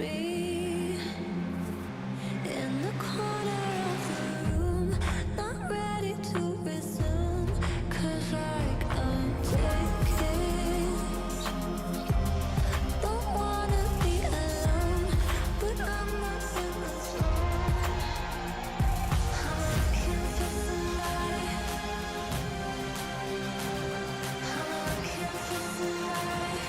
me in the corner of the room, not ready to resume. 'Cause like I'm taking, don't wanna be alone, but I'm not in the zone. I'm looking for somebody. I'm looking for somebody.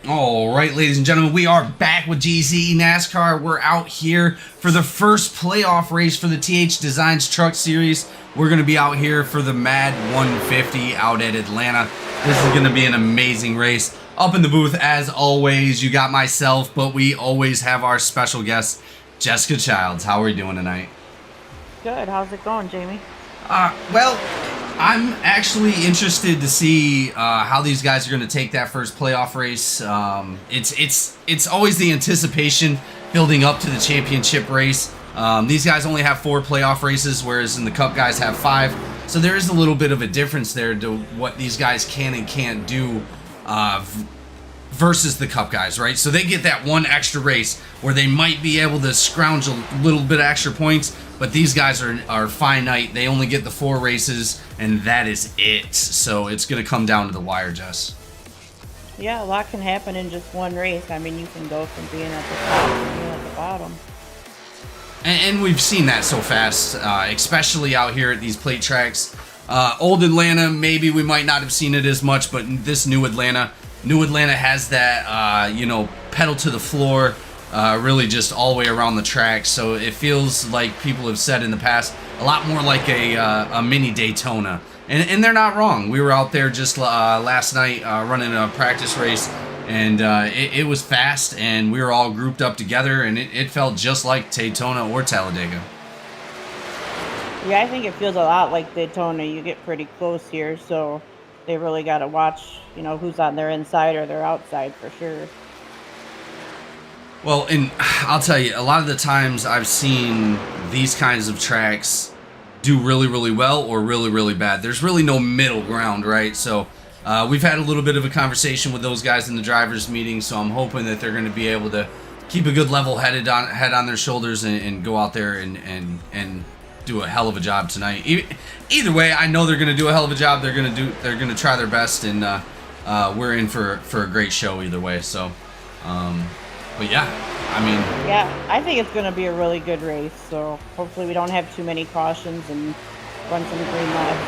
All right, ladies and gentlemen, we are back with GEC NASCAR. We're out here for the first playoff race for the THDesigns Truck Series. We're going to be out here for the MADD 150 out at Atlanta. This is going to be an amazing race. Up in the booth, as always, you got myself, but we always have our special guest, Jessica Childs. How are we doing tonight? Good. How's it going, Jamie? Well, I'm actually interested to see how these guys are going to take that first playoff race. It's always the anticipation building up to the championship race. These guys only have 4 playoff races, whereas in the Cup guys have 5. So there is a little bit of a difference there to what these guys can and can't do versus the Cup guys, right? So they get that one extra race where they might be able to scrounge a little bit of extra points, but these guys are finite. They only get the 4 races, and that is it. So it's going to come down to the wire, Jess. Yeah, a lot can happen in just one race. I mean, you can go from being at the top to being at the bottom. And we've seen that so fast, especially out here at these plate tracks. Old Atlanta, maybe we might not have seen it as much, but this new Atlanta has that, pedal to the floor, really just all the way around the track. So it feels like people have said in the past, a lot more like a mini Daytona. And they're not wrong. We were out there just last night running a practice race, and it was fast, and we were all grouped up together, and it felt just like Daytona or Talladega. Yeah, I think it feels a lot like Daytona. You get pretty close here, so they really got to watch, who's on their inside or their outside for sure. Well, and I'll tell you, a lot of the times I've seen these kinds of tracks do really, really well or really, really bad. There's really no middle ground, right? So we've had a little bit of a conversation with those guys in the drivers' meeting, so I'm hoping that they're going to be able to keep a good level-head on their shoulders and go out there and do a hell of a job tonight. Either way, I know they're going to do a hell of a job. They're going to try their best, and we're in for a great show either way. So, but yeah, I mean, yeah, I think it's going to be a really good race. So hopefully we don't have too many cautions and run some green laps.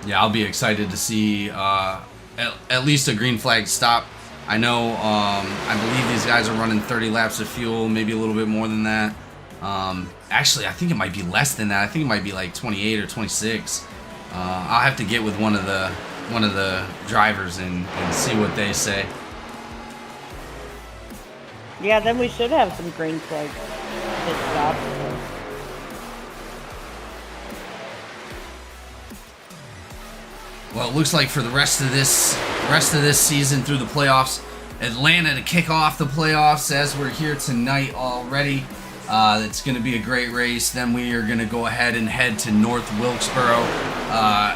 Yeah, I'll be excited to see at least a green flag stop. I know, I believe these guys are running 30 laps of fuel, maybe a little bit more than that. Actually, I think it might be less than that. I think it might be like 28 or 26. I'll have to get with one of the drivers and see what they say. Yeah, then we should have some green flag pit stops. So. Well, it looks like for the rest of this season through the playoffs, Atlanta to kick off the playoffs as we're here tonight already. It's going to be a great race. Then we are going to go ahead and head to North Wilkesboro,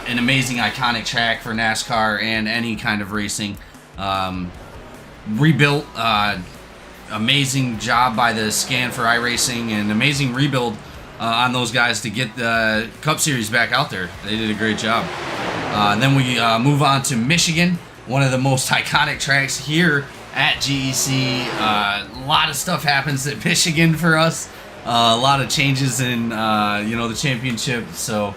an amazing, iconic track for NASCAR and any kind of racing. Rebuilt, amazing job by the Scan for iRacing, and amazing rebuild on those guys to get the Cup Series back out there. They did a great job. Then we move on to Michigan, one of the most iconic tracks here at GEC. A lot of stuff happens at Michigan for us. A lot of changes in the championship. So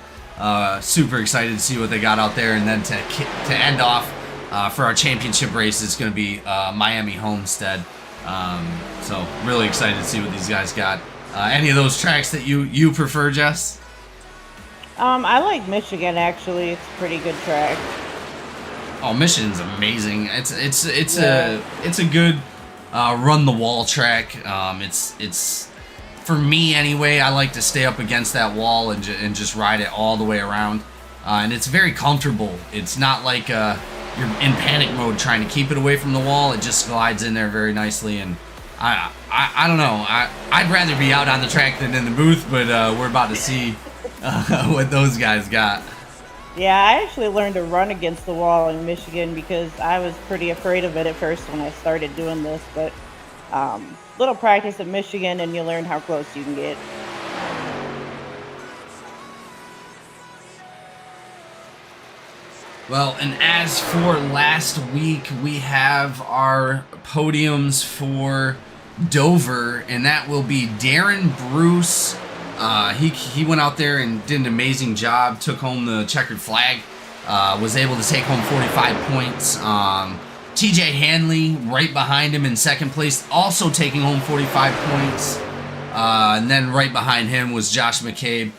super excited to see what they got out there, and then to end off for our championship race, it's going to be Miami Homestead. So really excited to see what these guys got. Any of those tracks that you prefer, Jess? I like Michigan actually. It's a pretty good track. Oh, Michigan's amazing. It's a good run the wall track. It's for me anyway. I like to stay up against that wall and just ride it all the way around. And it's very comfortable. It's not like you're in panic mode trying to keep it away from the wall. It just slides in there very nicely. And I don't know. I'd rather be out on the track than in the booth, but we're about to see what those guys got. Yeah, I actually learned to run against the wall in Michigan because I was pretty afraid of it at first when I started doing this. But little practice at Michigan and you learn how close you can get. Well, and as for last week, we have our podiums for Dover, and that will be Darren Bruce. He went out there and did an amazing job, took home the checkered flag, was able to take home 45 points. TJ Hanley right behind him in second place, also taking home 45 points. And then right behind him was Josh McCabe.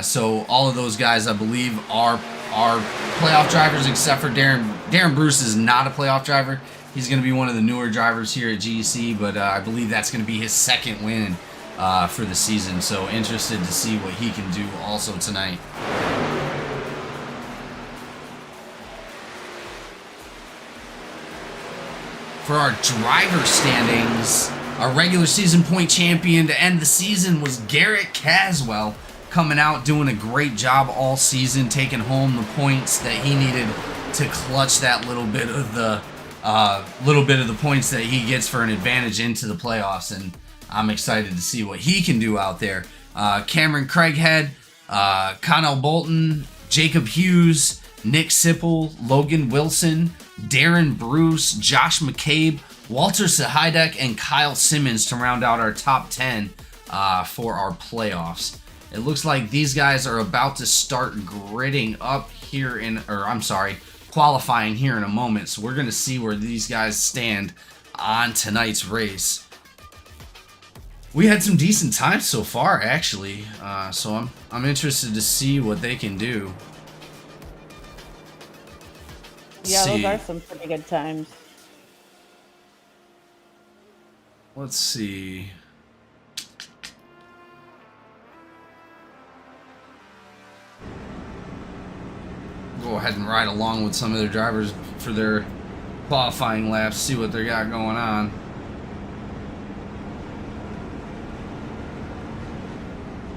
So all of those guys, I believe, are playoff drivers, except for Darren. Darren Bruce is not a playoff driver. He's going to be one of the newer drivers here at GEC, but I believe that's going to be his second win for the season. So interested to see what he can do also tonight. For our driver standings, our regular season point champion to end the season was Garrett Caswell, coming out doing a great job all season, taking home the points that he needed to clutch that little bit of the points that he gets for an advantage into the playoffs, and I'm excited to see what he can do out there. Cameron Craighead, Connell Bolton, Jacob Hughes, Nick Sipple, Logan Wilson, Darren Bruce, Josh McCabe, Walter Sahidek, and Kyle Simmons to round out our top 10 for our playoffs. It looks like these guys are about to start gridding up here qualifying here in a moment. So we're going to see where these guys stand on tonight's race. We had some decent times so far, actually. So I'm interested to see what they can do. Yeah, those are some pretty good times. Let's see. Go ahead and ride along with some of their drivers for their qualifying laps, see what they got going on.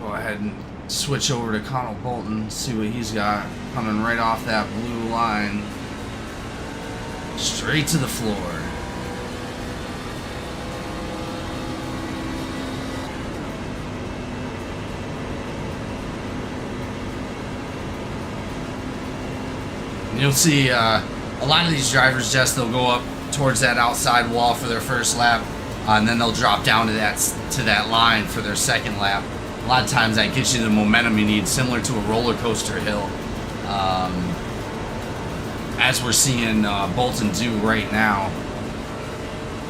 Go ahead and switch over to Connell Bolton, see what he's got coming right off that blue line. Straight to the floor. And you'll see a lot of these drivers, Jess, they'll go up towards that outside wall for their first lap, and then they'll drop down to that line for their second lap. A lot of times that gets you the momentum you need, similar to a roller coaster hill. As we're seeing Bolton do right now.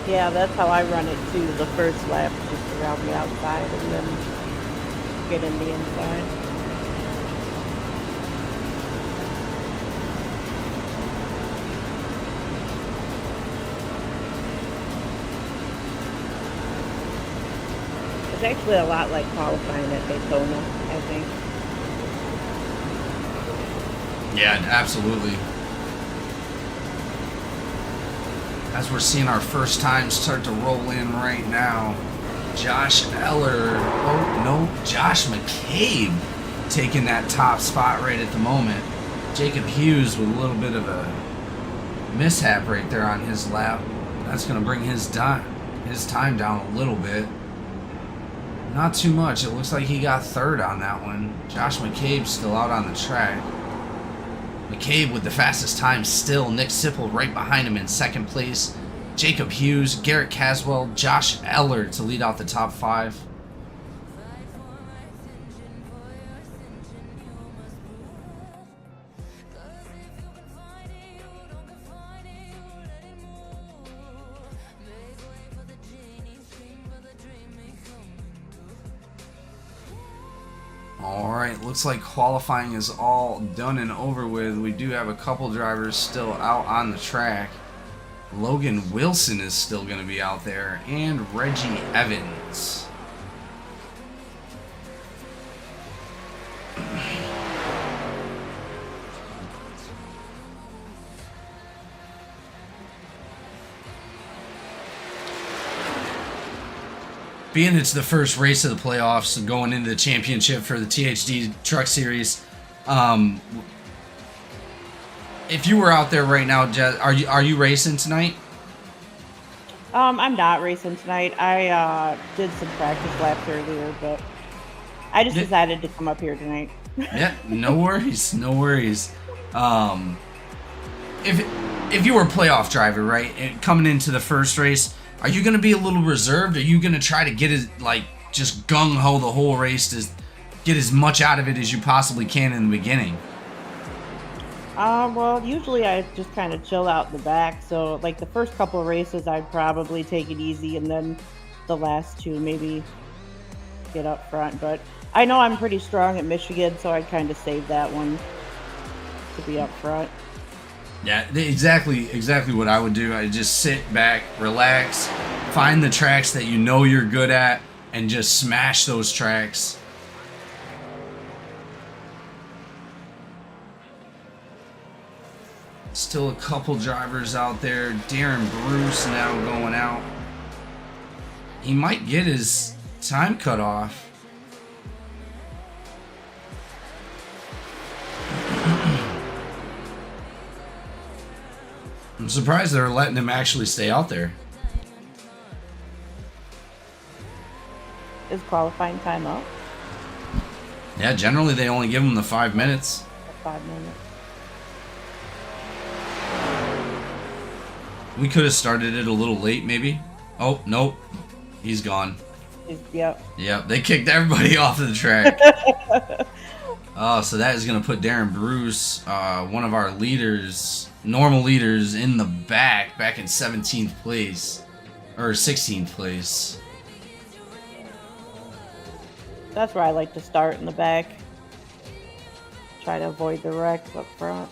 Yeah, that's how I run it too. The first lap, just around the outside, and then get in the inside. It's actually a lot like qualifying at Daytona, I think. Yeah, absolutely. As we're seeing our first time start to roll in right now. Josh McCabe taking that top spot right at the moment. Jacob Hughes with a little bit of a mishap right there on his lap. That's going to bring his time down a little bit. Not too much. It looks like he got third on that one. Josh McCabe's still out on the track. McCabe with the fastest time still. Nick Sipple right behind him in second place. Jacob Hughes, Garrett Caswell, Josh Eller to lead out the top 5. Alright, looks like qualifying is all done and over with. We do have a couple drivers still out on the track. Logan Wilson is still going to be out there, and Reggie Evans. Being it's the first race of the playoffs and going into the championship for the THD Truck Series, if you were out there right now, Jess, are you racing tonight? I'm not racing tonight. I did some practice laps earlier, but I just decided to come up here tonight. Yeah, no worries, no worries. If you were a playoff driver, right, and coming into the first race, are you going to be a little reserved? Are you going to try to get just gung-ho the whole race to get as much out of it as you possibly can in the beginning? Well, usually I just kind of chill out in the back. So, like the first couple of races, I'd probably take it easy, and then the last two maybe get up front. But I know I'm pretty strong at Michigan, so I'd kind of save that one to be up front. Yeah, exactly what I would do. I just sit back, relax, find the tracks that you know you're good at, and just smash those tracks. Still a couple drivers out there. Darren Bruce now going out. He might get his time cut off. I'm surprised they're letting him actually stay out there. Is qualifying time up? Yeah, generally they only give him the 5 minutes. 5 minutes. We could have started it a little late, maybe. Oh, nope. He's gone. Yep. Yep, they kicked everybody off of the track. Oh, so that is going to put Darren Bruce, one of our leaders, normal leaders, in the back in 17th place. Or 16th place. That's where I like to start, in the back. Try to avoid the wrecks up front.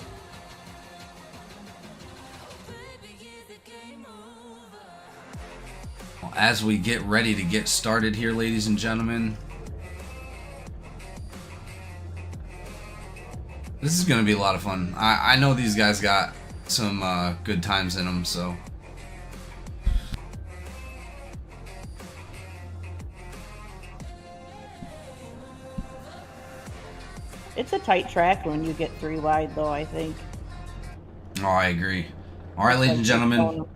As we get ready to get started here, ladies and gentlemen, this is going to be a lot of fun. I know these guys got some good times in them, so. It's a tight track when you get 3 wide, though, I think. Oh, I agree. All right, ladies and gentlemen,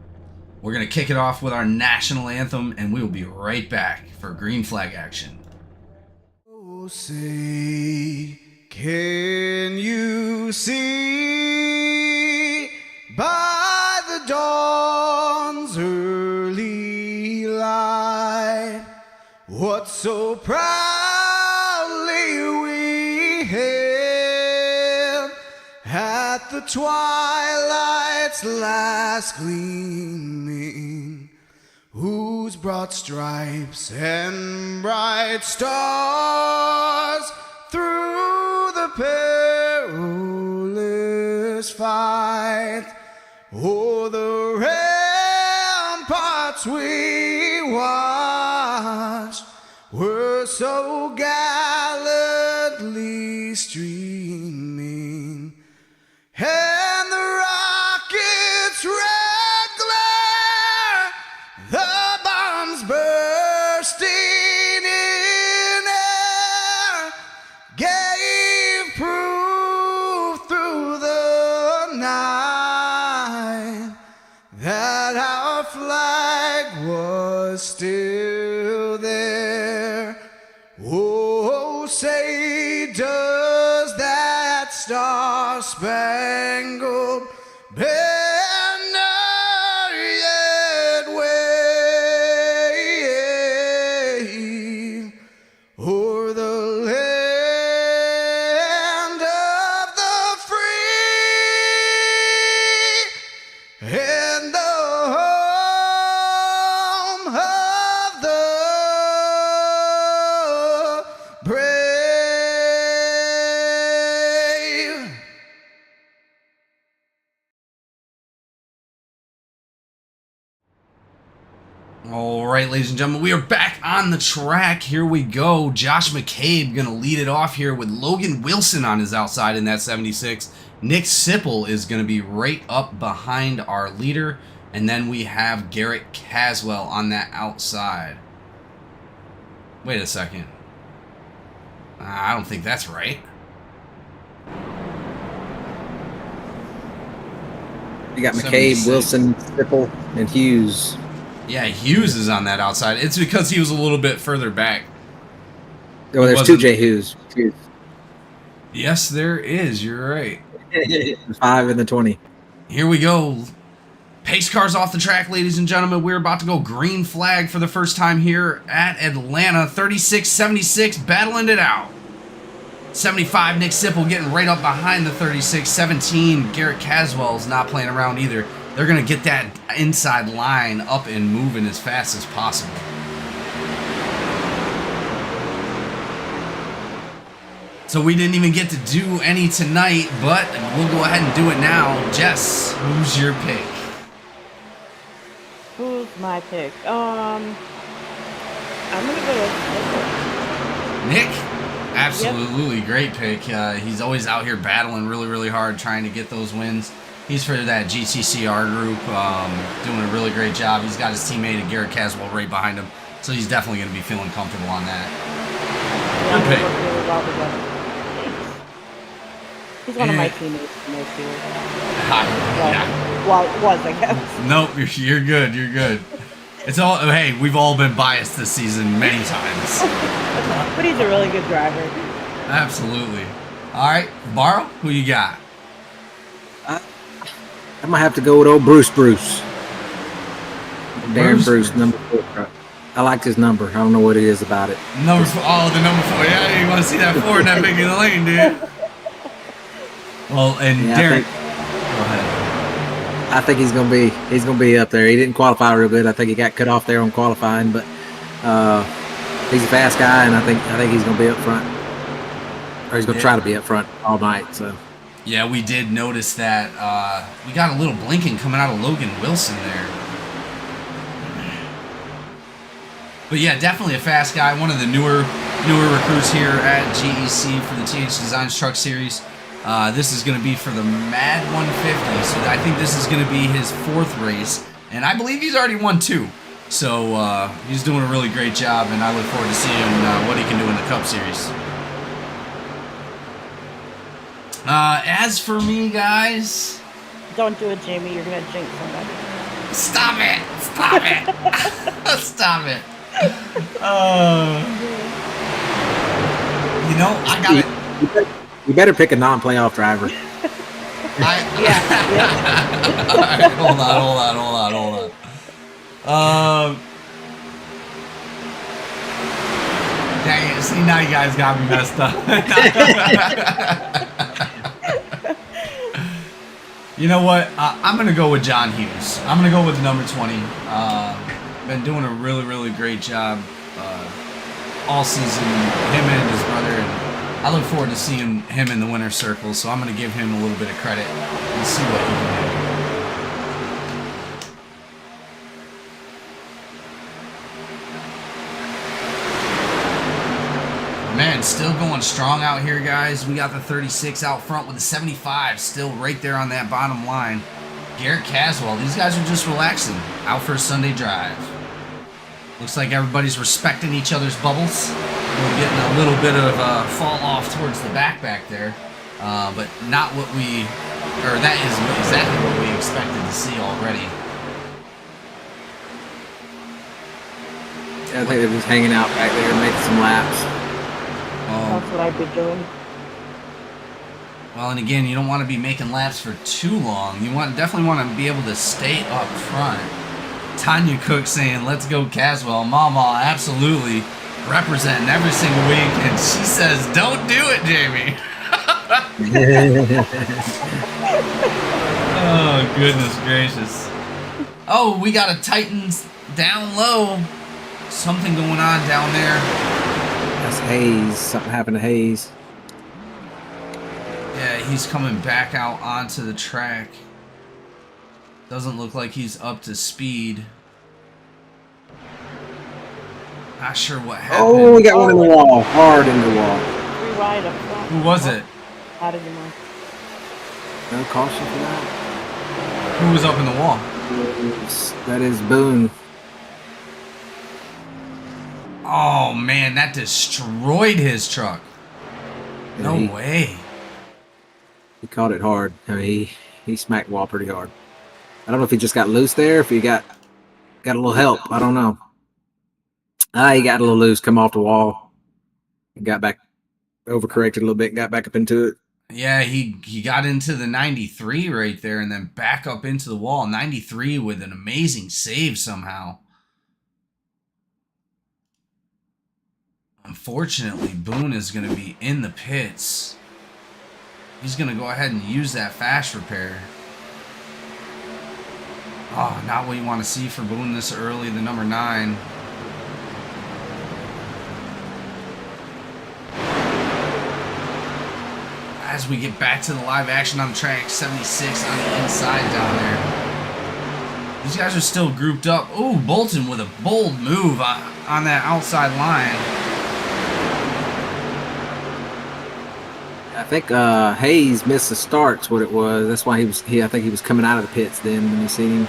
we're going to kick it off with our national anthem, and we will be right back for green flag action. Oh, say, can you see by the dawn's early light what so proudly we hailed at the twilight's last gleaming, whose broad stripes and bright stars through the perilous fight o'er the ramparts we watched were so gallantly streaming, and the rocket's red glare, the bombs bursting in air, gave proof through the night that our flag was still there. Oh, say, does that star-spangled banner yet wave o'er the land of the free and the home of the brave? All right, ladies and gentlemen, we are back on the track. Here we go. Josh McCabe going to lead it off here with Logan Wilson on his outside in that 76. Nick Sipple is going to be right up behind our leader. And then we have Garrett Caswell on that outside. Wait a second. I don't think that's right. You got McCabe, 76. Wilson, Sipple, and Hughes. Yeah, Hughes is on that outside. It's because he was a little bit further back. Oh, there's two J. Hughes. Yes, there is. You're right. 5 and the 20. Here we go. Pace cars off the track, ladies and gentlemen. We're about to go green flag for the first time here at Atlanta. 36-76, battling it out. 75, Nick Sipple getting right up behind the 36. 17, Garrett Caswell's not playing around either. They're going to get that inside line up and moving as fast as possible. So we didn't even get to do any tonight, but we'll go ahead and do it now. Jess, who's your pick? Who's my pick? I'm gonna go with Nick? Absolutely, great pick. He's always out here battling really hard, trying to get those wins. He's for that GTCR group, doing a really great job. He's got his teammate Garrett Caswell right behind him, so he's definitely going to be feeling comfortable on that. Good pick. Really well together. He's one of my teammates in this year. Well, was, I guess. Nope, you're good. You're good. It's all. Hey, we've all been biased this season many times. But he's a really good driver. Absolutely. All right, Barrow, who you got? I might have to go with old Bruce. Darren Bruce, number 4. I like his number. I don't know what it is about it. Number 4. Oh, the number 4. Yeah, you want to see that 4 in that big in the lane, dude. Well, and Yeah, Darren. I think he's gonna be up there. He didn't qualify real good. I think he got cut off there on qualifying, but he's a fast guy, and I think he's gonna be up front, or he's gonna try to be up front all night. So Yeah, we did notice that. We got a little blinking coming out of Logan Wilson there. But yeah, definitely a fast guy. One of the newer recruits here at GEC for the THDesigns Truck Series. This is going to be for the MADD 150, so I think this is going to be his 4th race, and I believe he's already won 2. So he's doing a really great job, and I look forward to seeing what he can do in the Cup Series. As for me, guys... Don't do it, Jamie. You're going to jinx somebody. Stop it! Stop it! Stop it! You know, I got it. you better pick a non-playoff driver. Alright, hold on. Dang it, see, now you guys got me messed up. You know what? I'm going to go with John Hughes. I'm going to go with number 20. Been doing a really great job all season, him and his brother. And I look forward to seeing him in the winner's circle, so I'm going to give him a little bit of credit and see what he can do. Man, still going strong out here, guys. We got the 36 out front with the 75 still right there on that bottom line. Garrett Caswell, these guys are just relaxing out for a Sunday drive. Looks like everybody's respecting each other's bubbles. We're getting a little bit of fall off towards the back there, but not what that is exactly what we expected to see already. I think they're just hanging out back there, making some laps. That's what I've been doing. Well, and again, you don't want to be making laps for too long. You definitely want to be able to stay up front. Tanya Cook saying, "Let's go Caswell." Mama, absolutely representing every single week, and she says, "Don't do it, Jamie." Oh, goodness gracious. Oh, we got a Titans down low. Something going on down there. That's Hayes. Something happened to Hayes. Yeah, he's coming back out onto the track. Doesn't look like he's up to speed. Not sure what happened. Oh, we got one in the wall. Hard in the wall. Free ride up front. Who was it? How did you know? No caution for that. Who was up in the wall? That is Boone. Oh, man, that destroyed his truck. No Yeah, way. He caught it hard. I mean, he smacked the wall pretty hard. I don't know if he just got loose there, if he got a little help. I don't know. He got a little loose, come off the wall, and got back, overcorrected a little bit, and got back up into it. Yeah, he got into the 93 right there and then back up into the wall. 93 with an amazing save somehow. Unfortunately, Boone is going to be in the pits. He's going to go ahead and use that fast repair. Oh, not what you want to see for Boone this early, the number 9. As we get back to the live action on the track, 76 on the inside down there. These guys are still grouped up. Oh, Bolton with a bold move on that outside line. I think Hayes missed the starts. What it was. That's why I think he was coming out of the pits then when you seen him.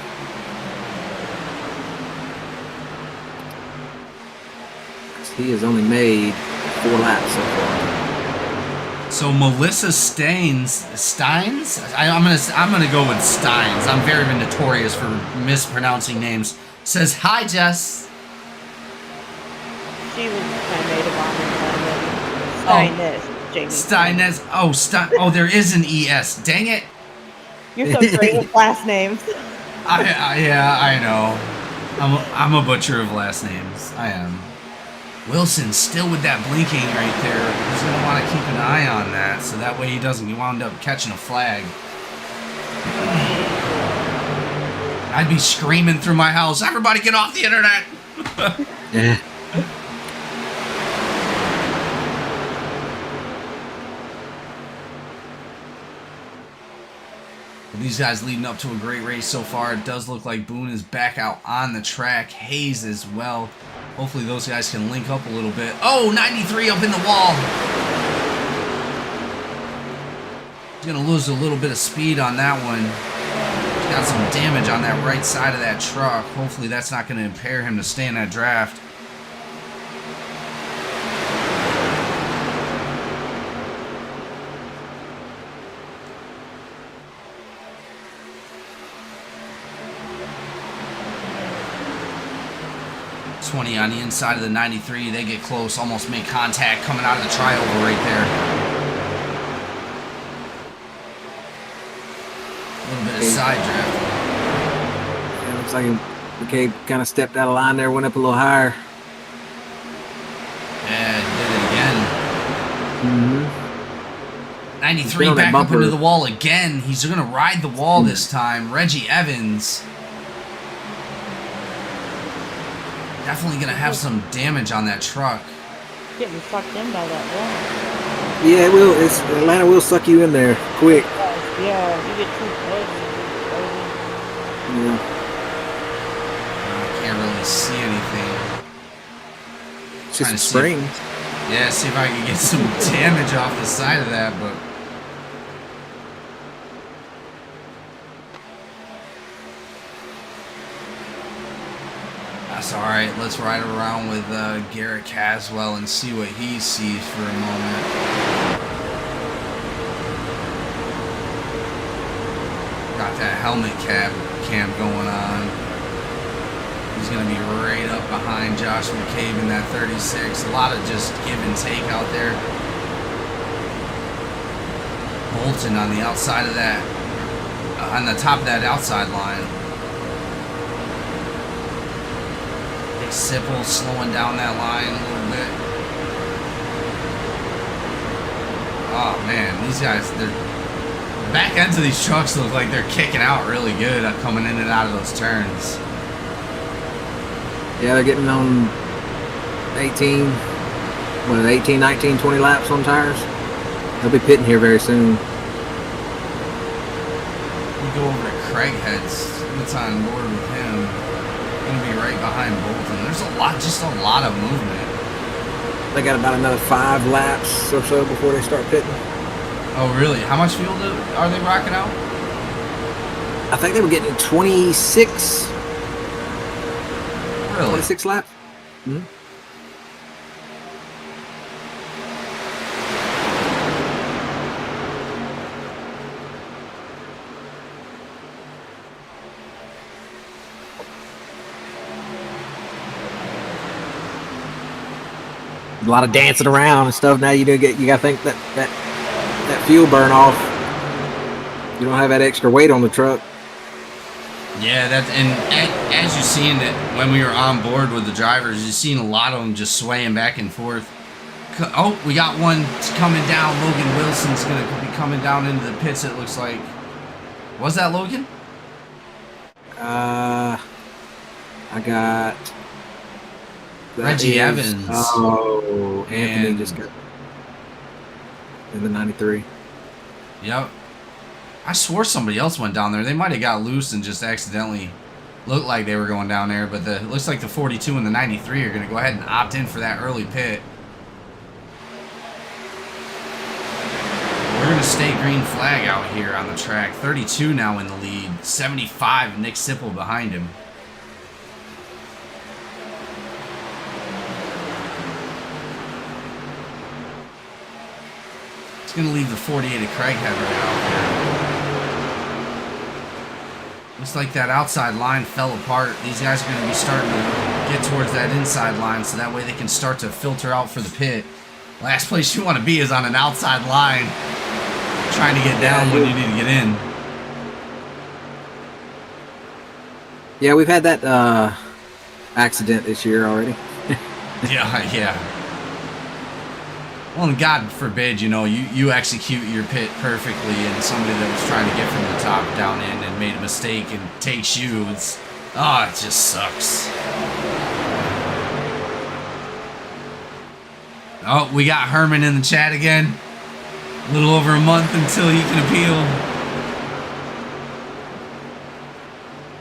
He has only made 4 laps so far. So Melissa Steins, I'm gonna go with Steins. I'm very notorious for mispronouncing names. Says hi, Jess. She was my maid of honor. Steiness. Jamie. Steinez. Oh, there is an ES. Dang it. You're so great with last names. Yeah, I know. I'm a butcher of last names. I am. Wilson still with that blinking right there. He's going to want to keep an eye on that, so that way he doesn't wound up catching a flag. I'd be screaming through my house, everybody get off the internet! Yeah. These guys leading up to a great race so far. It does look like Boone is back out on the track. Hayes as well. Hopefully those guys can link up a little bit. Oh, 93 up in the wall. He's going to lose a little bit of speed on that one. He's got some damage on that right side of that truck. Hopefully that's not going to impair him to stay in that draft. .20 on the inside of the 93. They get close, almost make contact coming out of the trioval right there. A little bit of side drift. Yeah, looks like McCabe kind of stepped out of line there, went up a little higher. Yeah, did it again. Mm-hmm. 93 back up into the wall again. He's going to ride the wall this time. Reggie Evans. Definitely going to have some damage on that truck. Getting sucked in by that wall. Yeah, it will. Atlanta will suck you in there quick. Yeah, you get too close. Yeah. I can't really see anything. It's just a spring. Yeah, see if I can get some damage off the side of that, but... That's alright. Let's ride around with Garrett Caswell and see what he sees for a moment. Got that helmet cam going on. He's going to be right up behind Josh McCabe in that 36. A lot of just give and take out there. Bolton on the outside of that, on the top of that outside line. Sipple slowing down that line a little bit. Oh man, these guys, the back ends of these trucks look like they're kicking out really good coming in and out of those turns. Yeah, they're getting on 18, 19, 20 laps on tires. They'll be pitting here very soon. We go over to Craighead's. What's on board with him? Going to be right behind Bolton. There's just a lot of movement. They got about another 5 laps or so before they start pitting. Oh, really? How much fuel are they rocking out? I think they were getting 26. Really? 26 laps. Mm-hmm. A lot of dancing around and stuff. Now you got to think that fuel burn off. You don't have that extra weight on the truck. Yeah, as you've seen it when we were on board with the drivers, you've seen a lot of them just swaying back and forth. Oh, we got one coming down. Logan Wilson's going to be coming down into the pits, it looks like. Was that Logan? I got... Reggie Evans. Oh, Anthony And- just got in the 93. Yep. I swore somebody else went down there. They might have got loose and just accidentally looked like they were going down there, but it looks like the 42 and the 93 are going to go ahead and opt in for that early pit. We're going to stay green flag out here on the track. 32 now in the lead. 75, Nick Sipple behind him. It's going to leave the 48 of Craighead right out there. Looks like that outside line fell apart. These guys are going to be starting to get towards that inside line so that way they can start to filter out for the pit. Last place you want to be is on an outside line trying to get down when you need to get in. Yeah, we've had that accident this year already. Yeah. Well, and God forbid, you execute your pit perfectly and somebody that was trying to get from the top down in and made a mistake and takes you. It just sucks. Oh, we got Herman in the chat again. A little over a month until he can appeal.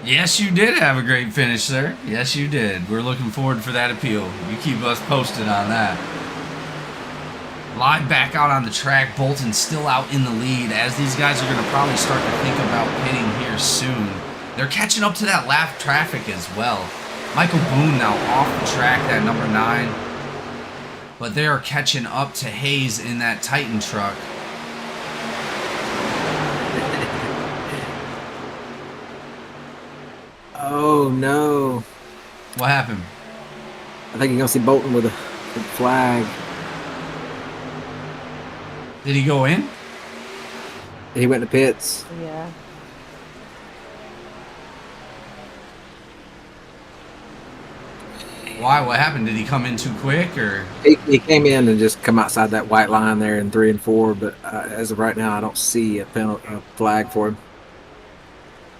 Yes, you did have a great finish, sir. Yes, you did. We're looking forward for that appeal. You keep us posted on that. Live back out on the track. Bolton still out in the lead as these guys are going to probably start to think about pitting here soon. They're catching up to that lap traffic as well. Michael Boone now off the track, that number 9. But they are catching up to Hayes in that Titan truck. Oh, no. What happened? I think you're going to see Bolton with a flag. Did he go in? He went to pits. Yeah. Why? What happened? Did he come in too quick or? He came in and just come outside that white line there in 3 and 4, but as of right now, I don't see a flag for him.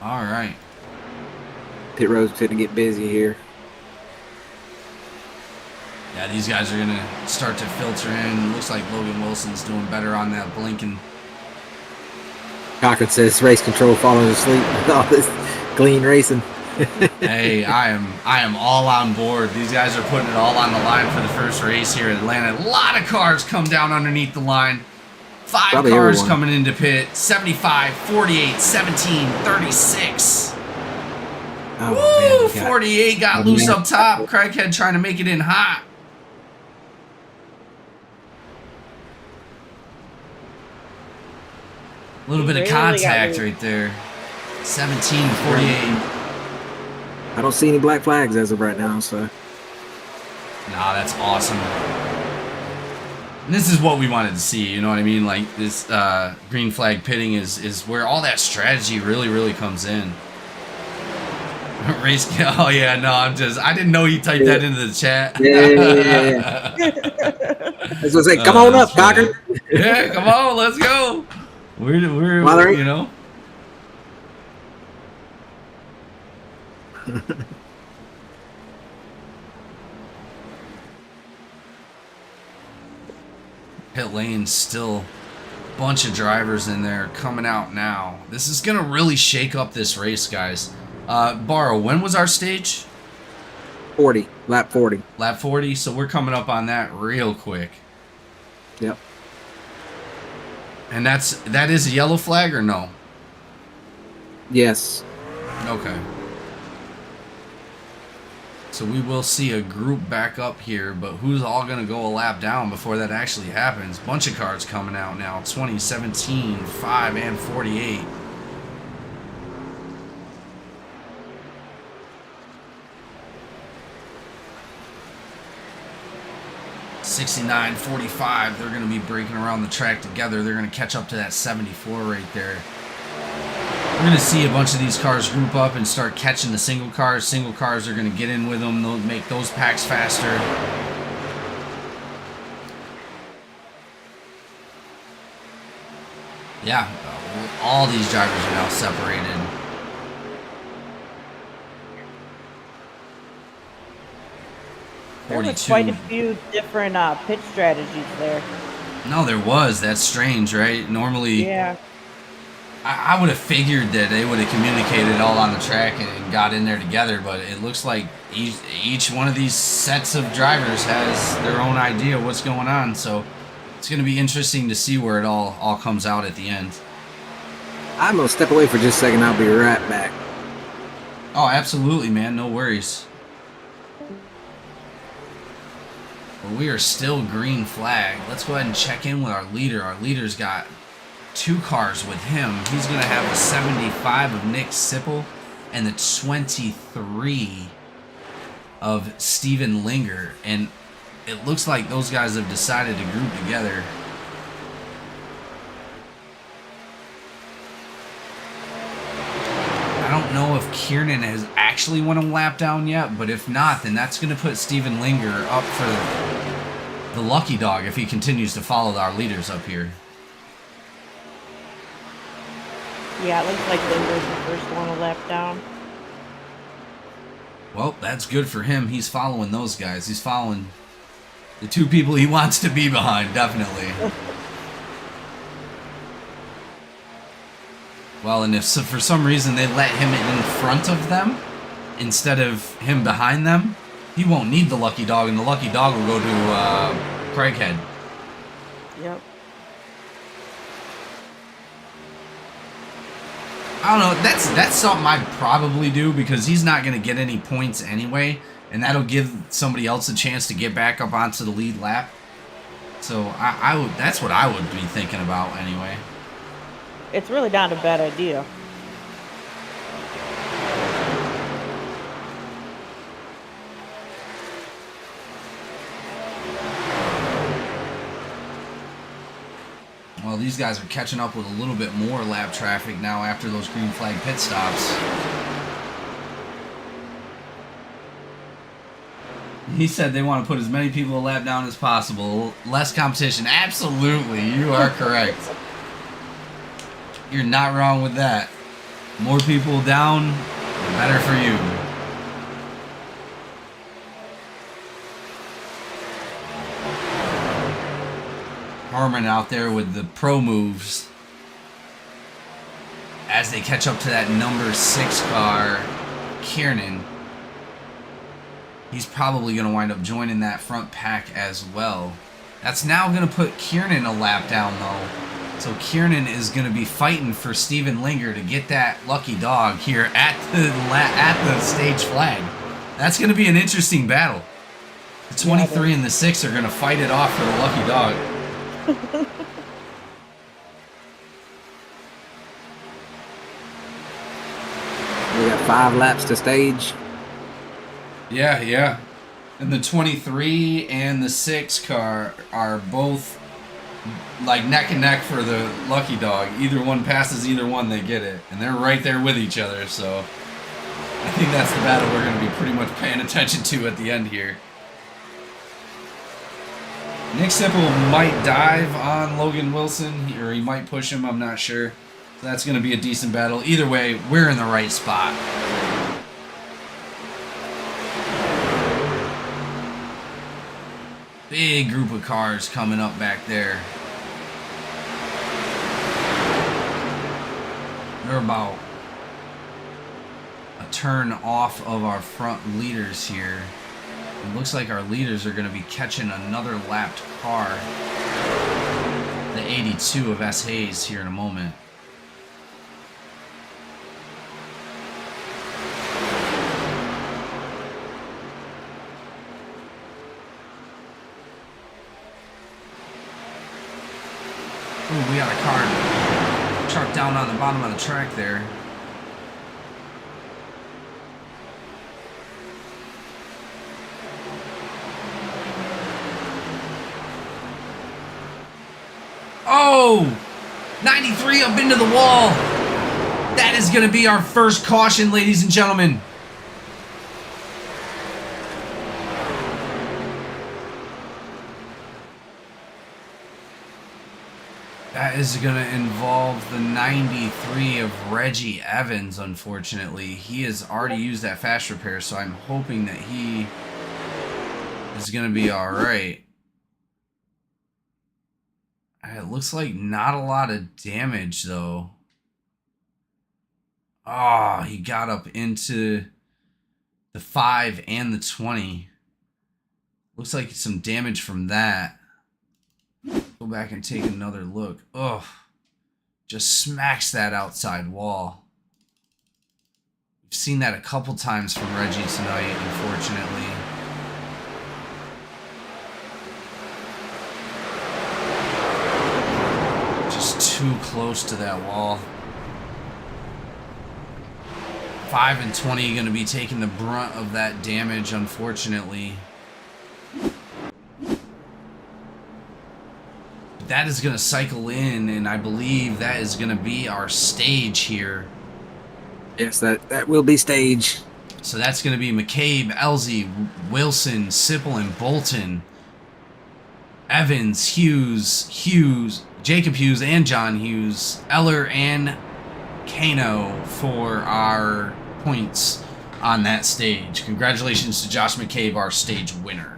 All right. Pit road's going to get busy here. Yeah, these guys are going to start to filter in. Looks like Logan Wilson's doing better on that blinking. Cochran says race control falling asleep with all this clean racing. Hey, I am all on board. These guys are putting it all on the line for the first race here in Atlanta. A lot of cars come down underneath the line. 5 Probably cars everyone. coming into pit. 75, 48, 17, 36. Oh, Woo! man, we got- 48 got Oh, loose man. up top. Craighead trying to make it in hot. A little bit of Really got contact loose. right there. 17, 48. I don't see any black flags as of right now, so Nah, that's awesome. And this is what we wanted to see, you know what I mean? Like this green flag pitting is where all that strategy really comes in. Race, oh yeah, no, I didn't know you typed that into the chat. yeah. I was gonna say, come on up, that's funny. Cochran. Yeah, come on, let's go. We're Mother- you know. Pit lane still a bunch of drivers in there coming out now. This is gonna really shake up this race, guys. Barrow, when was our stage? 40, lap 40. Lap 40, so we're coming up on that real quick. Yep. And that is a yellow flag or no? Yes. Okay. So we will see a group back up here, but who's all going to go a lap down before that actually happens? Bunch of cars coming out now. 20, 17, 5, and 48. '69, 45. They're going to be breaking around the track together. They're going to catch up to that 74 right there. We're going to see a bunch of these cars group up and start catching the single cars. Single cars are going to get in with them. They'll make those packs faster. Yeah, all these drivers are now separated. There was quite a few different pit strategies there. No, there was. That's strange, right? Normally, Yeah. I would have figured that they would have communicated all on the track and got in there together, but it looks like each one of these sets of drivers has their own idea of what's going on. So it's going to be interesting to see where it all comes out at the end. I'm going to step away for just a second. I'll be right back. Oh, absolutely, man. No worries. But we are still green flag. Let's go ahead and check in with our leader. Our leader's got 2 cars with him. He's going to have the 75 of Nick Sipple and the 23 of Steven Linger. And it looks like those guys have decided to group together. I don't know if Kiernan has actually won a lap down yet, but if not, then that's going to put Steven Linger up for the lucky dog if he continues to follow our leaders up here. Yeah, it looks like Linger's the first one to lap down. Well, that's good for him. He's following those guys. He's following the 2 people he wants to be behind, definitely. Well, and if for some reason they let him in front of them instead of him behind them, he won't need the lucky dog, and the lucky dog will go to Craighead. Yep. I don't know. That's something I'd probably do because he's not going to get any points anyway, and that'll give somebody else a chance to get back up onto the lead lap. So I would. That's what I would be thinking about anyway. It's really not a bad idea. Well, these guys are catching up with a little bit more lap traffic now after those green flag pit stops. He said they want to put as many people a lap down as possible. Less competition. Absolutely, you are correct. You're not wrong with that. More people down, the better for you. Harmon out there with the pro moves as they catch up to that number 6 car, Kiernan. He's probably going to wind up joining that front pack as well. That's now going to put Kiernan a lap down, though. So Kiernan is going to be fighting for Steven Linger to get that lucky dog here at the stage flag. That's going to be an interesting battle. The 23 and the 6 are going to fight it off for the lucky dog. We got 5 laps to stage. Yeah. And the 23 and the 6 car are both like neck and neck for the lucky dog. Either one passes either one, they get it. And they're right there with each other, so I think that's the battle we're going to be pretty much paying attention to at the end here. Nick Sipple might dive on Logan Wilson, or he might push him, I'm not sure. So that's going to be a decent battle. Either way, we're in the right spot. Big group of cars coming up back there. They're about a turn off of our front leaders here. It looks like our leaders are going to be catching another lapped car. The 82 of S. Hayes here in a moment. Ooh, we got a car truck down on the bottom of the track there. Oh! 93 up into the wall. That is going to be our first caution, ladies and gentlemen. That That is going to involve the 93 of Reggie Evans, unfortunately. He has already used that fast repair, so I'm hoping that he is going to be all right. It looks like not a lot of damage, though. Oh, he got up into the 5 and the 20. Looks like some damage from that. Go back and take another look. Ugh. Just smacks that outside wall. We've seen that a couple times from Reggie tonight, unfortunately. Just too close to that wall. 5 and 20 going to be taking the brunt of that damage, unfortunately. That is going to cycle in, and I believe that is going to be our stage here. Yes, that will be stage. So that's going to be McCabe, Elsie, Wilson, Sipple, and Bolton. Evans, Hughes, Jacob Hughes, and John Hughes. Eller and Kano for our points on that stage. Congratulations to Josh McCabe, our stage winner.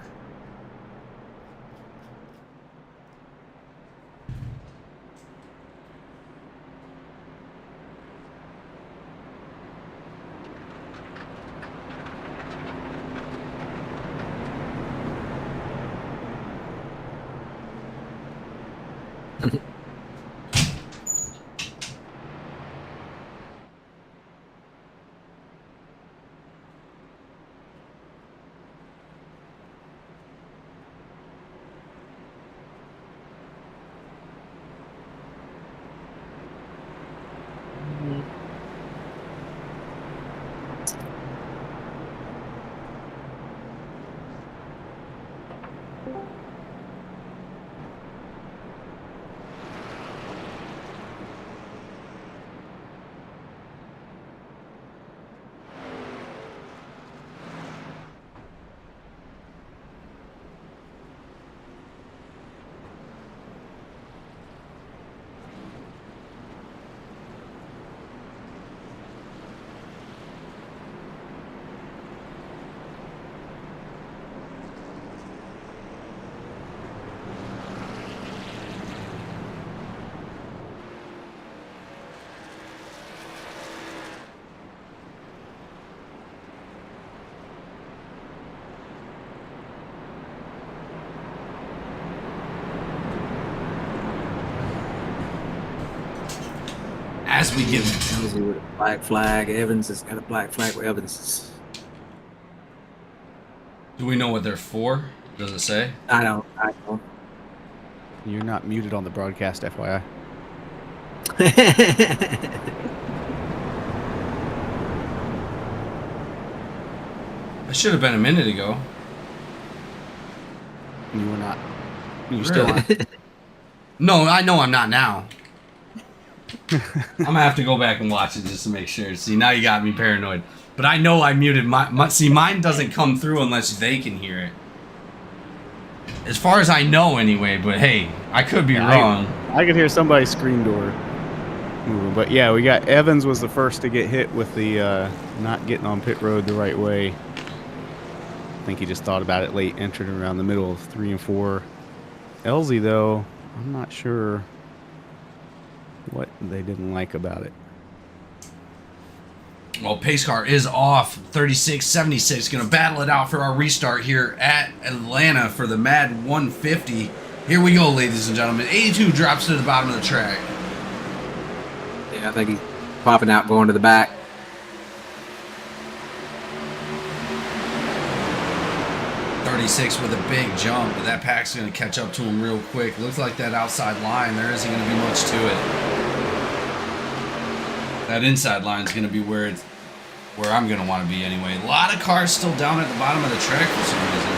As we give Elsie with a black flag. Evans has got a black flag where Evans is. Do we know what they're for? Does it say? I don't. You're not muted on the broadcast, FYI. I should have been a minute ago. You were not. You still are. No, I know I'm not now. I'm gonna have to go back and watch it just to make sure. See, now you got me paranoid. But I know I muted see, mine doesn't come through unless they can hear it. As far as I know, anyway. But hey, I could be wrong. I could hear somebody's screen door moving. But yeah, we got Evans was the first to get hit with the not getting on pit road the right way. I think he just thought about it late, entered around the middle of 3 and 4. Elsie, though, I'm not sure what they didn't like about it. Well, pace car is off. 36-76. Going to battle it out for our restart here at Atlanta for the MADD 150. Here we go, ladies and gentlemen. 82 drops to the bottom of the track. Yeah, I think he's popping out, going to the back. With a big jump, but that pack's going to catch up to him real quick. Looks like that outside line, there isn't going to be much to it. That inside line is going to be where I'm going to want to be anyway. A lot of cars still down at the bottom of the track for some reason.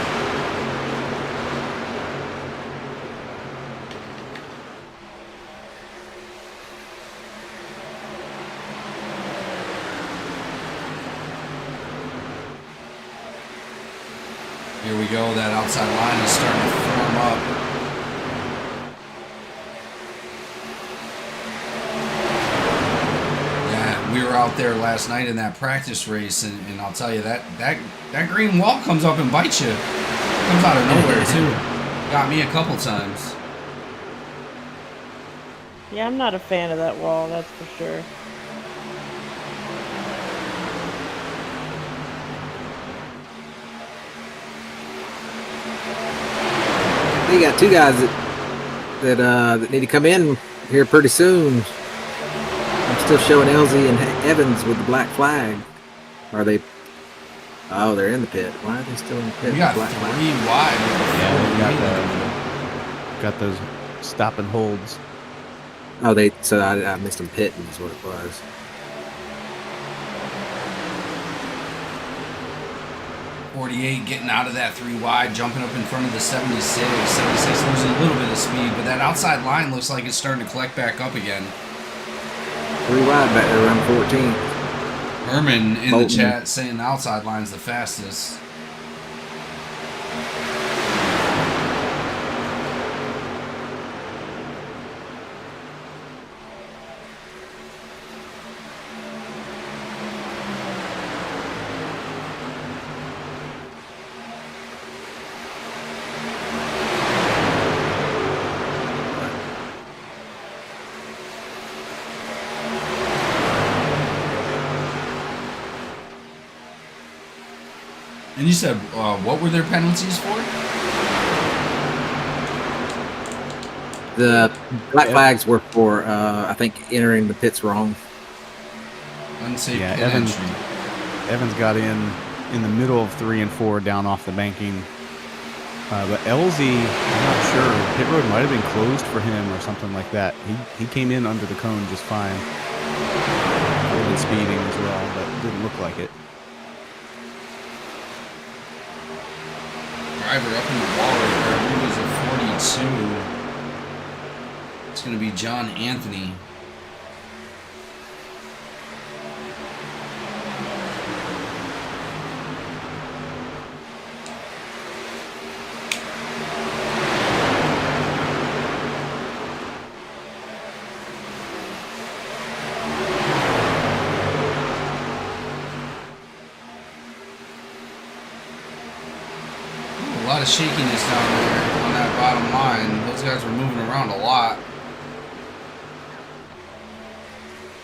Here we go, that outside line is starting to form up. out there last night in that practice race, and I'll tell you that green wall comes up and bites you. Comes out of nowhere too. Got me a couple times. Yeah, I'm not a fan of that wall, that's for sure. You got two guys that need to come in here pretty soon. I'm still showing LZ and Evans with the black flag. Are they? Oh, they're in the pit. Why are they still in the pit? We got Black 3 flag. wide. Yeah, we got those stop and holds. Oh, so I missed them pitting is what it was. .48 getting out of that 3 wide, jumping up in front of the 76. 76 losing a little bit of speed, but that outside line looks like it's starting to collect back up again. 3 wide back there around 14. Herman in Bolton. the chat saying the outside line's the fastest. And you said, what were their penalties for? The black flags were for, I think, entering the pits wrong. Unsafe Yeah, pit Evans- entry. Evans got in the middle of 3 and 4 down off the banking. But LZ, I'm not sure. Pit road might have been closed for him or something like that. He came in under the cone just fine. Might have been speeding as well, but didn't look like it. Driver up in the wall right there. I believe it was a 42. It's going to be John Anthony. A lot of shakiness down there on that bottom line. Those guys were moving around a lot.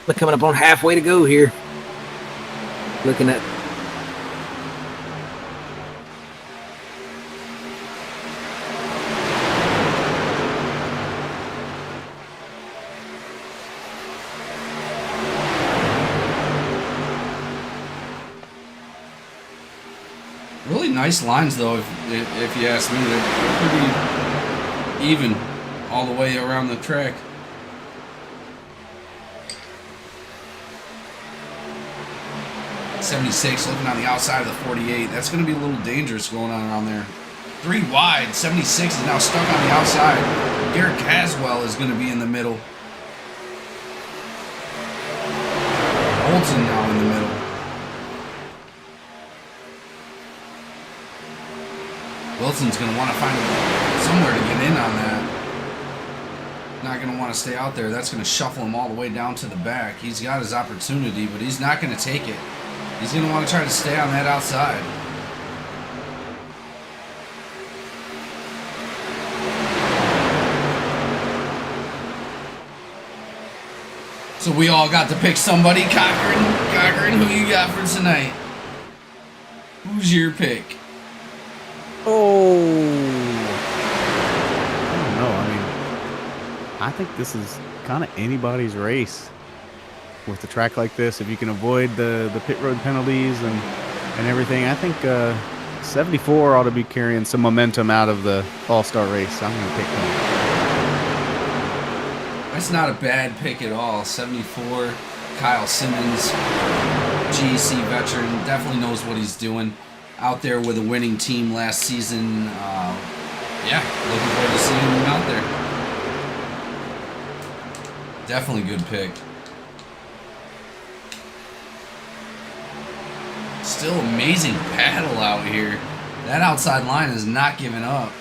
We're coming up on halfway to go here. Looking at Really nice lines, though, if you ask me. They're pretty even all the way around the track. .76 looking on the outside of the 48. That's going to be a little dangerous going on around there. 3 wide. 76 is now stuck on the outside. Garrett Caswell is going to be in the middle. Bolton now in the middle. Wilson's going to want to find somewhere to get in on that. Not going to want to stay out there. That's going to shuffle him all the way down to the back. He's got his opportunity, but he's not going to take it. He's going to want to try to stay on that outside. So we all got to pick somebody. Cochran, who you got for tonight? Who's your pick? Oh, I don't know. I mean, I think this is kind of anybody's race with a track like this. If you can avoid the pit road penalties and everything, I think 74 ought to be carrying some momentum out of the All-Star race. I'm going to pick him. That's not a bad pick at all. 74, Kyle Simmons, GEC veteran, definitely knows what he's doing. Out there with a winning team last season. Yeah, looking forward to seeing him out there. Definitely good pick. Still amazing battle out here. That outside line is not giving up.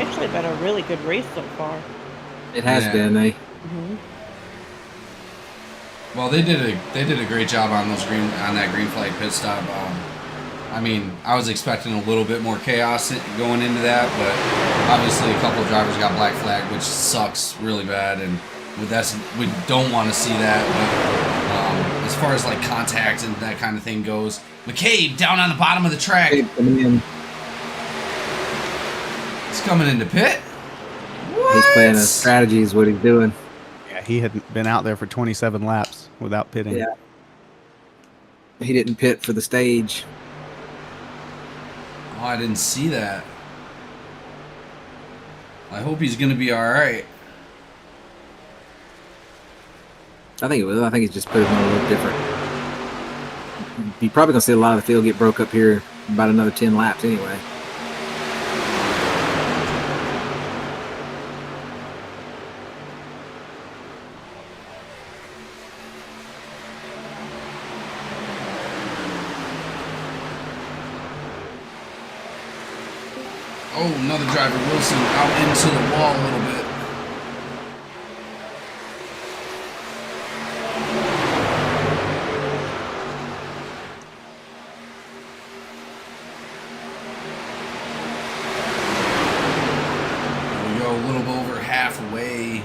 actually been a really good race so far. It has Yeah. been. Well, they did a great job on that green flag pit stop. I mean, I was expecting a little bit more chaos going into that, but obviously a couple of drivers got black flag, which sucks really bad, and we don't want to see that. But as far as like contact and that kind of thing goes, McCabe down on the bottom of the track. He's Coming into pit. What? playing a strategy is what he's doing. Yeah, he had been out there for 27 laps without pitting. Yeah. He didn't pit for the stage. Oh, I didn't see that. I hope he's going to be all right. I think it will. I think he's just put him on a little different. You're probably going to see a lot of the field get broke up here in about another 10 laps anyway. Oh, another driver, Wilson, out into the wall a little bit. There we go, a little bit over halfway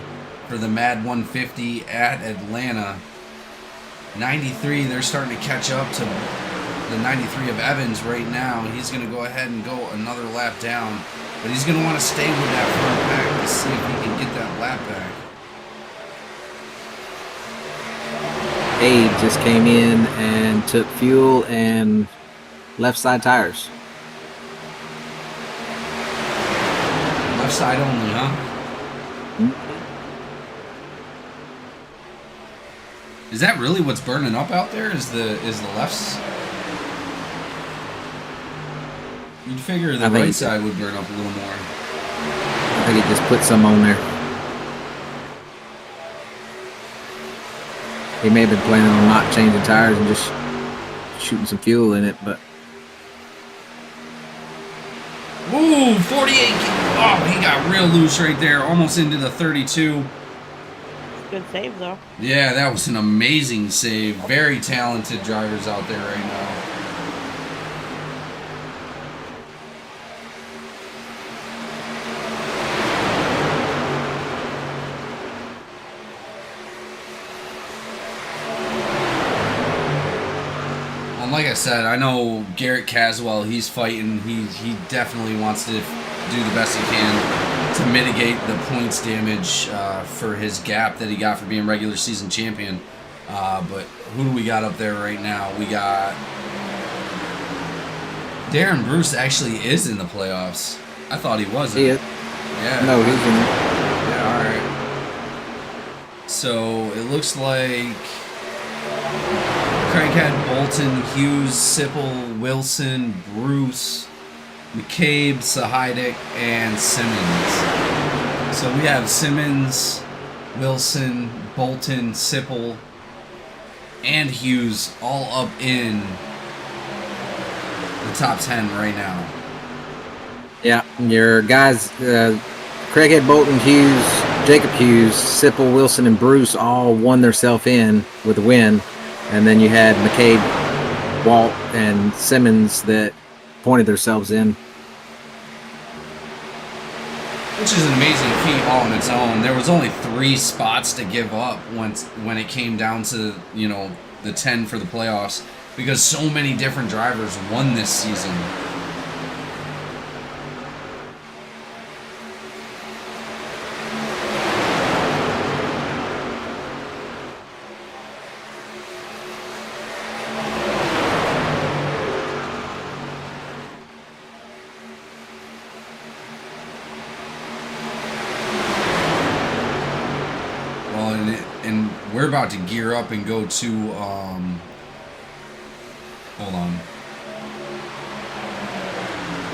for the MADD 150 at Atlanta. 93, they're starting to catch up to the 93 of Evans right now. He's going to go ahead and go another lap down, but he's going to want to stay with that front pack to see if he can get that lap back. Abe just came in and took fuel and left side tires. Left side only, huh? Is that really what's burning up out there? Is the lefts? You'd figure the right side would burn up a little more. I think it just put some on there. He may have been planning on not changing tires and just shooting some fuel in it, but Ooh, 48. Oh, he got real loose right there, almost into the 32. Good save though. Yeah, that was an amazing save. Very talented drivers out there right now. Like I said, I know Garrett Caswell, he's fighting. He definitely wants to do the best he can to mitigate the points damage for his gap that he got for being regular season champion. But who do we got up there right now? We got Darren Bruce actually is in the playoffs. I thought he wasn't. he is. Yeah. No, he's in. Yeah, all right. So it looks like Craighead, Bolton, Hughes, Sipple, Wilson, Bruce, McCabe, Sahaidik, and Simmons. So we have Simmons, Wilson, Bolton, Sipple, and Hughes all up in the top 10 right now. Yeah, your guys, Craighead, Bolton, Hughes, Jacob Hughes, Sipple, Wilson, and Bruce all won themselves in with a win. And then you had McCabe, Walt, and Simmons that pointed themselves in. Which is an amazing feat all on its own. There was only 3 spots to give up when it came down to, you know, the 10 for the playoffs, because so many different drivers won this season. And we're about to gear up and go to, hold on.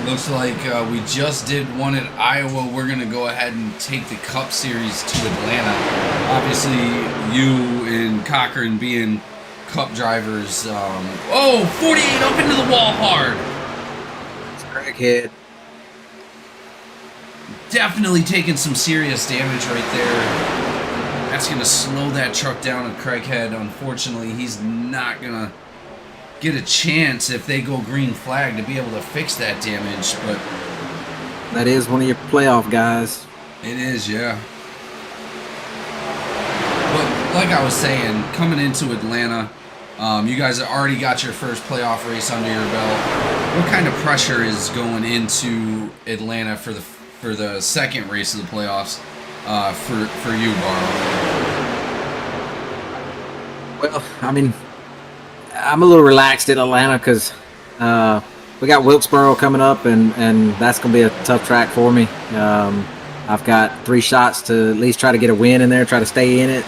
Looks like we just did one at Iowa. We're going to go ahead and take the Cup Series to Atlanta. Obviously, you and Cochran being Cup drivers. 48 up into the wall hard. It's Craighead. definitely taking some serious damage right there. That's going to slow that truck down at Craighead. Unfortunately, he's not going to get a chance if they go green flag to be able to fix that damage, but That is one of your playoff guys. it is, yeah. But like I was saying, coming into Atlanta, you guys have already got your first playoff race under your belt. What kind of pressure is going into Atlanta for the second race of the playoffs for you, Barlow? Well, I mean, I'm a little relaxed in Atlanta because we got Wilkesboro coming up, and that's going to be a tough track for me. I've got 3 shots to at least try to get a win in there, try to stay in it.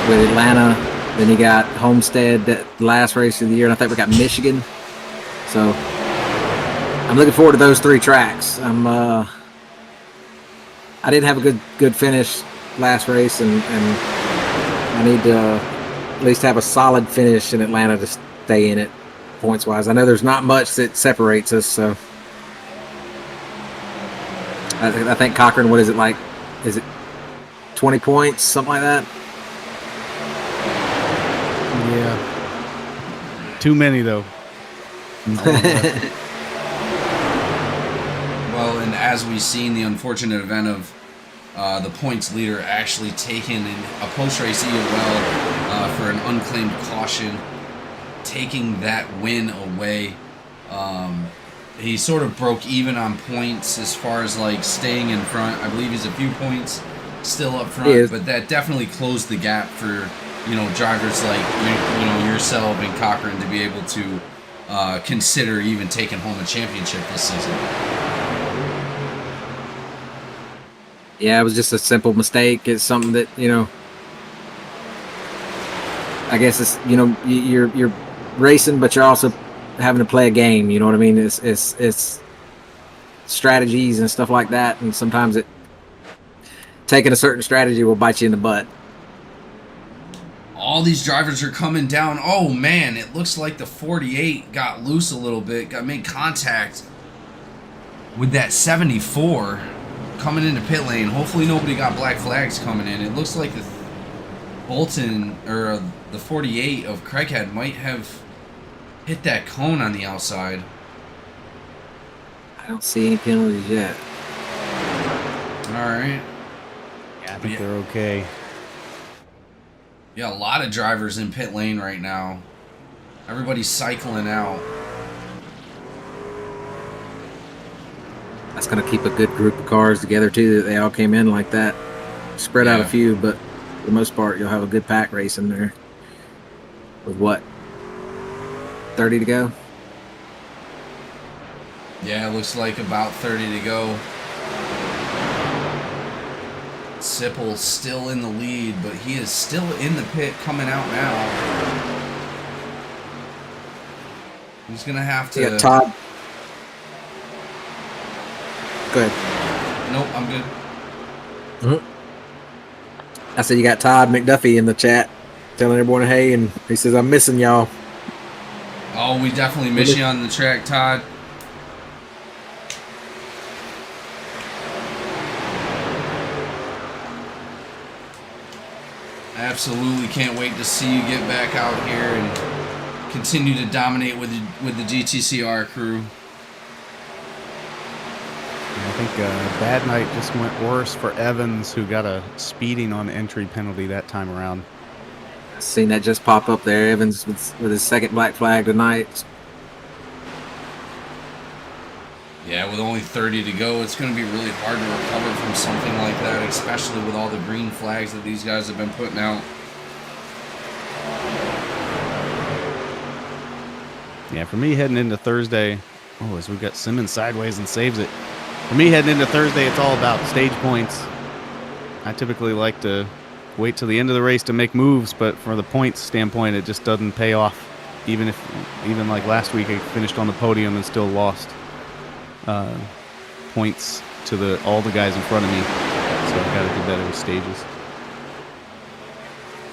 With Atlanta, then you got Homestead, the last race of the year, and I think we got Michigan. So I'm looking forward to those 3 tracks. I didn't have a good finish last race, and I need to at least have a solid finish in Atlanta to stay in it points wise. I know there's not much that separates us, so I think Cochran, what is it like? Is it 20 points, something like that? Yeah. Too many, though. Well, and as we've seen, the unfortunate event of the points leader actually taken in a post-race EOL for an unclaimed caution, taking that win away. He sort of broke even on points as far as like staying in front. I believe he's a few points still up front, but that definitely closed the gap for drivers like yourself and Cochran to be able to consider even taking home a championship this season. Yeah, it was just a simple mistake. It's something that I guess it's you're racing, but you're also having to play a game. You know what I mean? It's strategies and stuff like that, and sometimes taking a certain strategy will bite you in the butt. All these drivers are coming down. Oh man, it looks like the 48 got loose a little bit, made contact with that 74 coming into pit lane. Hopefully nobody got black flags coming in. It looks like the Bolton or the 48 of Craighead might have hit that cone on the outside. I don't see any penalties yet. All right. Yeah, I think they're okay. Yeah, a lot of drivers in pit lane right now. Everybody's cycling out. That's going to keep a good group of cars together, too, that they all came in like that. Spread out a few, but for the most part, you'll have a good pack race in there. With what? 30 to go? Yeah, it looks like about 30 to go. Sipple still in the lead, but he is still in the pit coming out now. He's going to have to... Yeah, Todd. Go ahead. Nope, I'm good. I said you got Todd McDuffie in the chat telling everyone hey, and he says, I'm missing y'all. Oh, we definitely miss you on the track, Todd. Absolutely can't wait to see you get back out here and continue to dominate with the GTCR crew. I think Bad Night just went worse for Evans, who got a speeding on entry penalty that time around. Seen that just pop up there. Evans with his second black flag tonight. Yeah, with only 30 to go, it's going to be really hard to recover from something like that, especially with all the green flags that these guys have been putting out. Yeah, for me heading into Thursday, as we got Simmons sideways and saves it. For me heading into Thursday, it's all about stage points. I typically like to wait till the end of the race to make moves, but for the points standpoint, it just doesn't pay off. Even like last week, I finished on the podium and still lost points to all the guys in front of me. So I've got to do better with stages.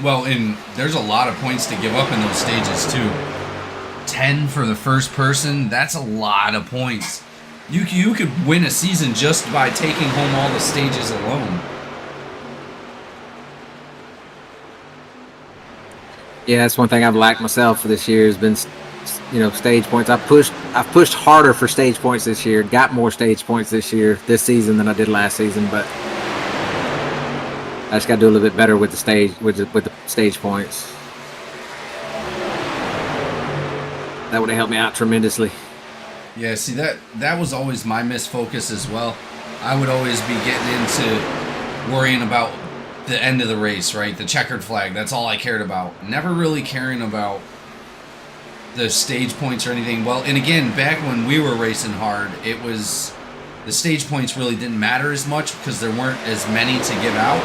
Well, and there's a lot of points to give up in those stages too. 10 for the first person, that's a lot of points. You could win a season just by taking home all the stages alone. Yeah, that's one thing I've lacked myself for this year has been, stage points. I've pushed harder for stage points this year. Got more stage points this season than I did last season, but I just got to do a little bit better with the stage points. That would have helped me out tremendously. Yeah, see that was always my missed focus as well. I would always be getting into worrying about the end of the race, right? The checkered flag. That's all I cared about. Never really caring about the stage points or anything. Well, and again, back when we were racing hard, it was the stage points really didn't matter as much because there weren't as many to give out.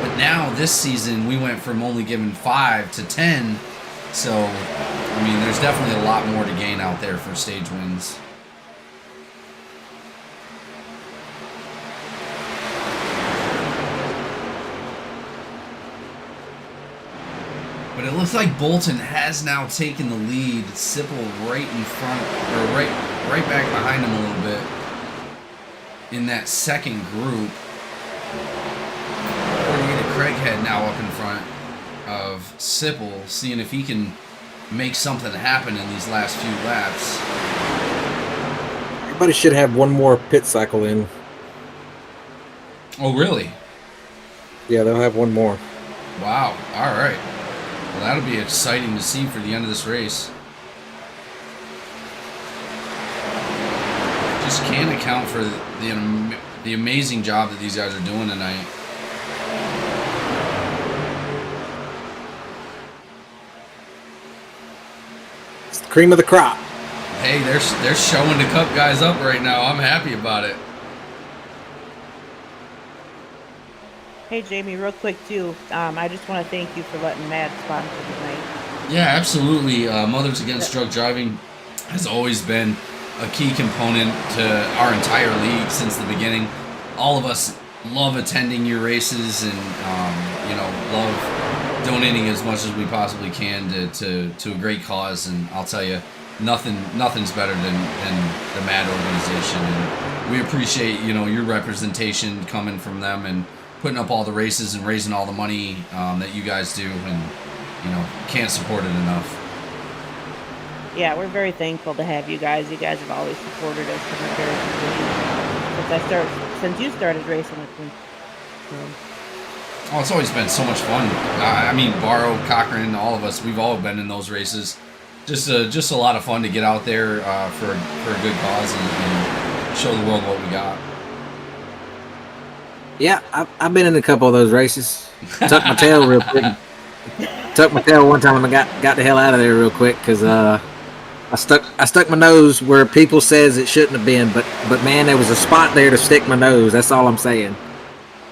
But now this season we went from only giving 5 to 10. So, I mean, there's definitely a lot more to gain out there for stage wins. But it looks like Bolton has now taken the lead. Sipple right in front, or right back behind him a little bit in that second group. 48 Craighead now up in front of Sipple, seeing if he can make something happen in these last few laps. Everybody should have one more pit cycle in. Oh, really? Yeah, they'll have one more. Wow. All right. Well, that'll be exciting to see for the end of this race. Just can't account for the amazing job that these guys are doing tonight. It's the cream of the crop. Hey, they're showing the Cup guys up right now. I'm happy about it. Hey, Jamie, real quick, too. I just want to thank you for letting MADD sponsor tonight. Yeah, absolutely. Mothers Against Drug Driving has always been a key component to our entire league since the beginning. All of us love attending your races and, love donating as much as we possibly can to a great cause. And I'll tell you, nothing's better than the MADD organization. And we appreciate, your representation coming from them and putting up all the races and raising all the money that you guys do, and can't support it enough. Yeah, we're very thankful to have you guys. You guys have always supported us from the very beginning. Since you started racing with me. Oh, it's always been so much fun. Barrow, Cochran, all of us, we've all been in those races. Just a lot of fun to get out there for a good cause and show the world what we got. Yeah, I've been in a couple of those races. Tucked my tail real quick. Tucked my tail one time and I got the hell out of there real quick because I stuck my nose where people says it shouldn't have been, but man, there was a spot there to stick my nose. That's all I'm saying.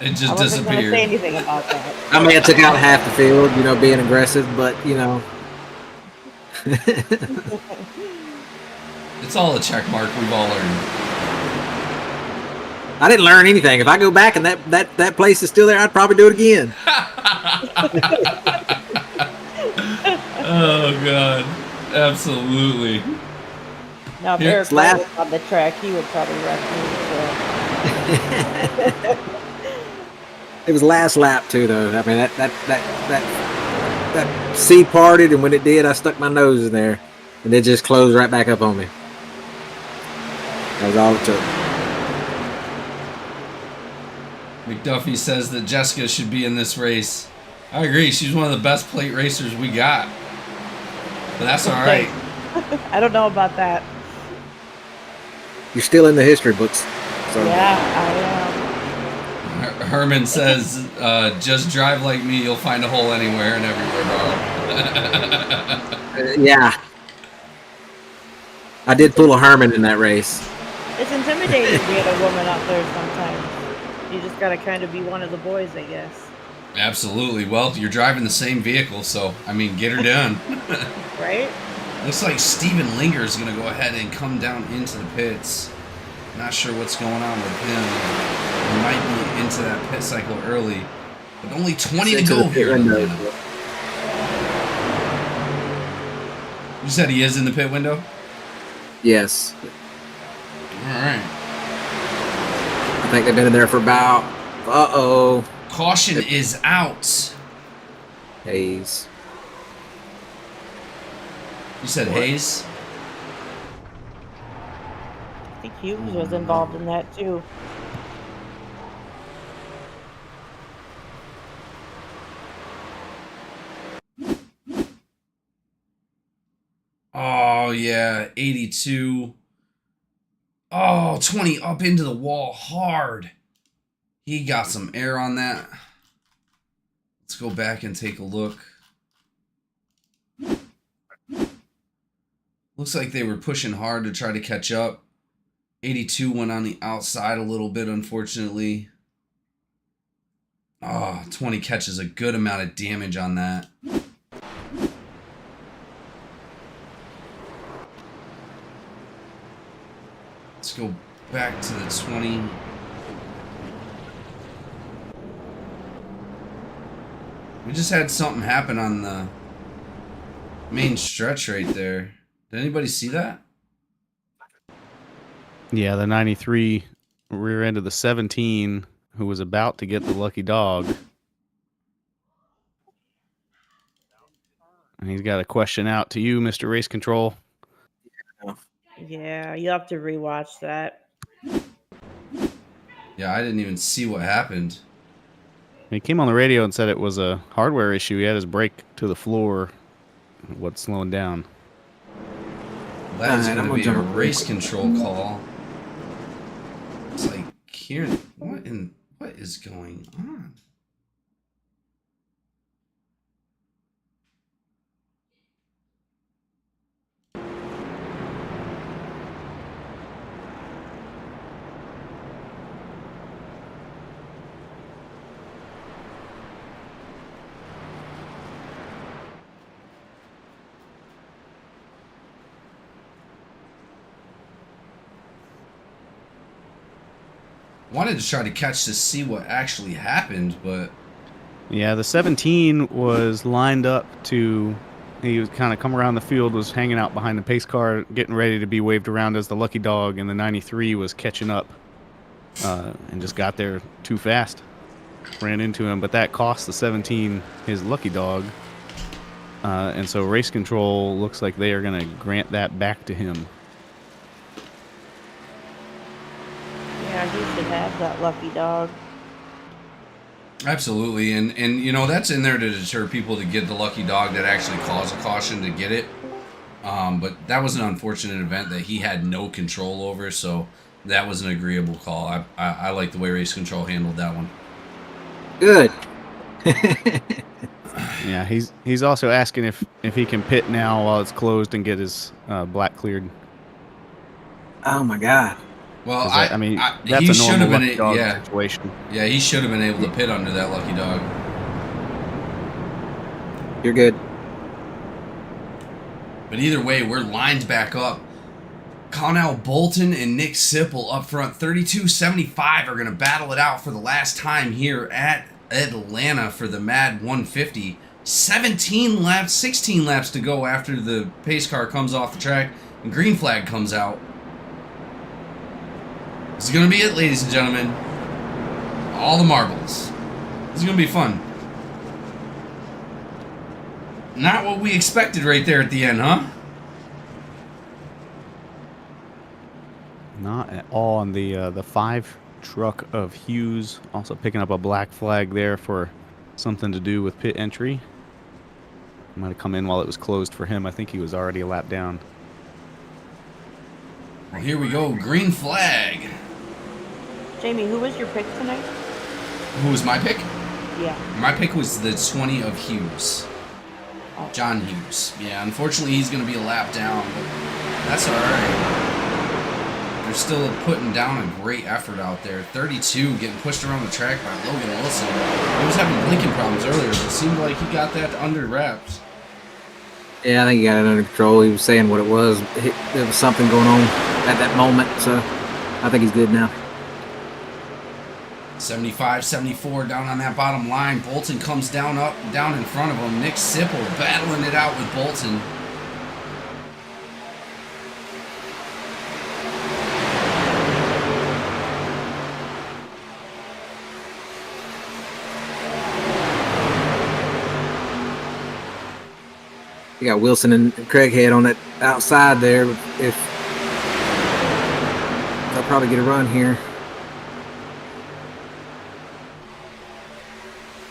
It just I wasn't going to disappeared. say anything about that. I mean, I took out half the field, being aggressive, but It's all a check mark. We've all learned. I didn't learn anything. If I go back and that place is still there, I'd probably do it again. Oh God, absolutely. Now, if Here, Eric was on the track, he would probably wreck me. It was last lap too, though. I mean, that C parted, and when it did, I stuck my nose in there, and it just closed right back up on me. That was all it took. McDuffie says that Jessica should be in this race. I agree. She's one of the best plate racers we got. But that's all right. I don't know about that. You're still in the history books. So. Yeah, I am. Herman says, just drive like me, you'll find a hole anywhere and everywhere, bro. Yeah. I did pull a Herman in that race. It's intimidating to get a woman up there sometimes. You just gotta kind of be one of the boys, I guess. Absolutely. Well, you're driving the same vehicle, so, get her done. Right? Looks like Steven Linger is going to go ahead and come down into the pits. Not sure what's going on with him. He might be into that pit cycle early, but only 20 to go here. You said he is in the pit window? Yes. All right. I think they've been in there for about. Caution is out. Hayes. You said Hayes? I think Hughes was involved in that too. Oh, yeah. 82. Oh, 20 up into the wall hard. He got some air on that. Let's go back and take a look. Looks like they were pushing hard to try to catch up. 82 went on the outside a little bit, unfortunately. Oh, 20 catches a good amount of damage on that. Let's go back to the 20. We just had something happen on the main stretch right there. Did anybody see that? Yeah, the 93 rear end of the 17 who was about to get the lucky dog. And he's got a question out to you, Mr. Race Control. Yeah, you have to rewatch that. Yeah, I didn't even see what happened. He came on the radio and said it was a hardware issue. He had his brake to the floor. What's slowing down? That is Alright, going I'm to gonna be a jump race real quick. control call. It's like, Kieran, what is going on? Wanted to try to catch to see what actually happened, but Yeah, the 17 was lined up to... He was kind of come around the field, was hanging out behind the pace car, getting ready to be waved around as the lucky dog, and the 93 was catching up and just got there too fast. Ran into him, but that cost the 17 his lucky dog. And so Race Control looks like they are going to grant that back to him. Yeah, he should have that lucky dog. absolutely. And you know, that's in there to deter people to get the lucky dog that actually caused a caution to get it. But that was an unfortunate event that he had no control over, so that was an agreeable call. I like the way Race Control handled that one. Good. Yeah, he's also asking if he can pit now while it's closed and get his black cleared. Oh my God. Well, I mean, that's he a should normal have lucky been, dog yeah, situation. yeah, he should have been able to pit under that lucky dog. You're good. But either way, we're lined back up. Connell Bolton and Nick Sipple up front. 32-75 are going to battle it out for the last time here at Atlanta for the MADD 150. 16 laps to go after the pace car comes off the track and green flag comes out. This is going to be it, ladies and gentlemen. All the marbles. This is going to be fun. Not what we expected right there at the end, huh? Not at all. On the 5 truck of Hughes, also picking up a black flag there for something to do with pit entry. Might have come in while it was closed for him. I think he was already a lap down. Well, here we go. Green flag. Jamie, who was your pick tonight? Who was my pick? Yeah. My pick was the 20 of Hughes. Oh. John Hughes. Yeah, unfortunately he's going to be a lap down, but that's all right. They're still putting down a great effort out there. 32 getting pushed around the track by Logan Wilson. He was having blinking problems earlier, but it seemed like he got that under wraps. Yeah, I think he got it under control. He was saying what it was. There was something going on at that moment, so I think he's good now. 75-74 down on that bottom line. Bolton comes down in front of him. Nick Sipple battling it out with Bolton. You got Wilson and Craighead on that outside there. If they'll probably get a run here.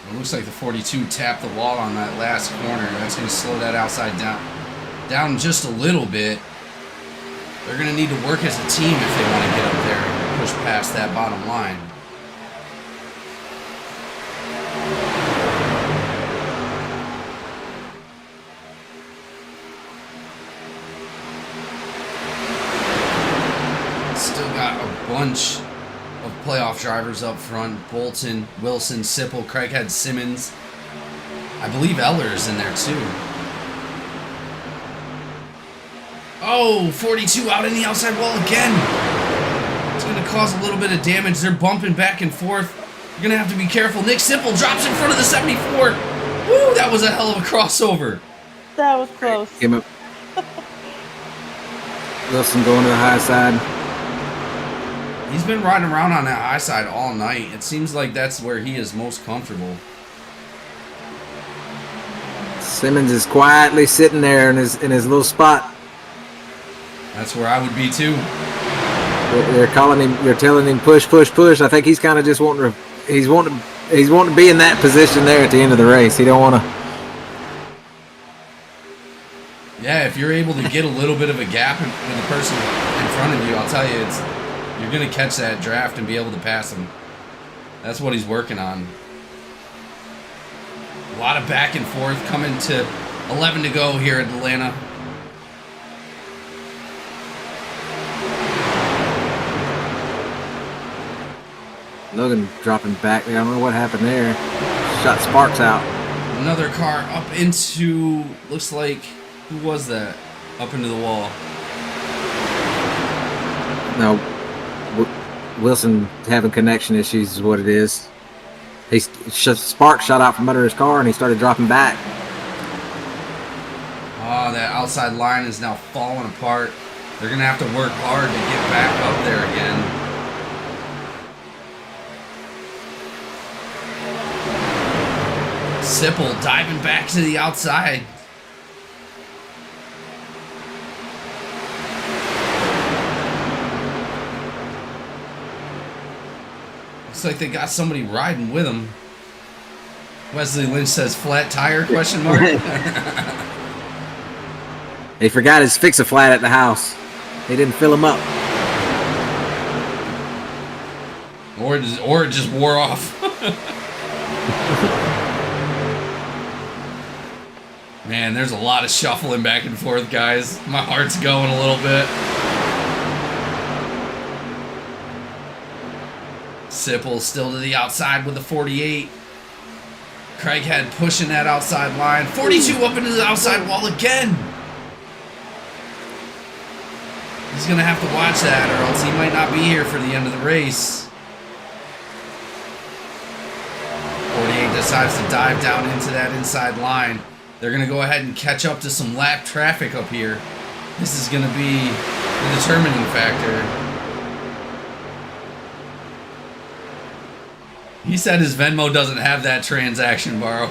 It looks like the 42 tapped the wall on that last corner. That's going to slow that outside down just a little bit. They're going to need to work as a team if they want to get up there and push past that bottom line. Still got a bunch of playoff drivers up front. Bolton, Wilson, Sipple, Craighead, Simmons. I believe Eller's in there too. Oh, 42 out in the outside wall again. It's going to cause a little bit of damage. They're bumping back and forth. You're going to have to be careful. Nick Sipple drops in front of the 74. Woo, that was a hell of a crossover. That was close. Came up. Wilson going to the high side. He's been riding around on that high side all night. It seems like that's where he is most comfortable. Simmons is quietly sitting there in his little spot. That's where I would be too. They're calling him. They're telling him push, push, push. I think he's kind of just wanting to. He's wanting to be in that position there at the end of the race. He don't want to. Yeah, if you're able to get a little bit of a gap with the person in front of you, I'll tell you, you're going to catch that draft and be able to pass him. That's what he's working on. A lot of back and forth coming to 11 to go here at Atlanta. Logan dropping back there. I don't know what happened there. Shot sparks out. Another car up into, looks like, who was that? Up into the wall. No, Wilson having connection issues is what it is. Sparks shot out from under his car and he started dropping back. Oh, that outside line is now falling apart. They're going to have to work hard to get back up there again. Sipple diving back to the outside. Looks like they got somebody riding with them. Wesley Lynch says flat tire, question mark. He forgot his fix-a-flat at the house. He didn't fill him up. Or it just wore off. Man, there's a lot of shuffling back and forth, guys. My heart's going a little bit. Sipple still to the outside with the 48. Craighead pushing that outside line. 42 up into the outside wall again. He's going to have to watch that or else he might not be here for the end of the race. 48 decides to dive down into that inside line. They're going to go ahead and catch up to some lap traffic up here. This is going to be the determining factor. He said his Venmo doesn't have that transaction, Barrow.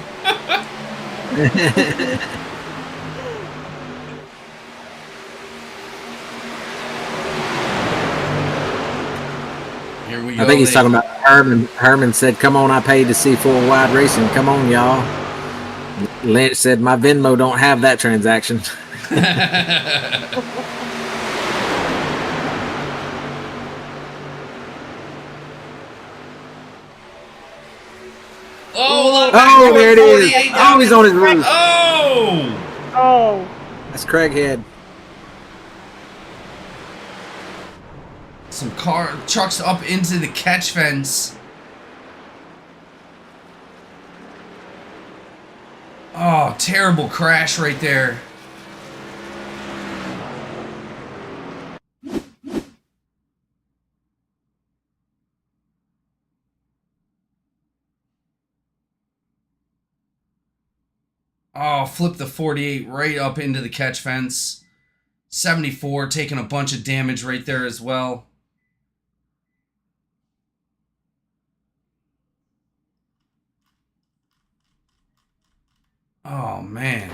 Here we go. I think he's talking about Herman. Herman said, "Come on, I paid to see full wide racing. Come on, y'all." Lynch said, "My Venmo don't have that transaction." Oh, there it is. Oh, he's on his roof. Oh. That's Craighead. Some trucks up into the catch fence. Oh, terrible crash right there. Oh, flip the 48 right up into the catch fence. 74 taking a bunch of damage right there as well. Oh, man.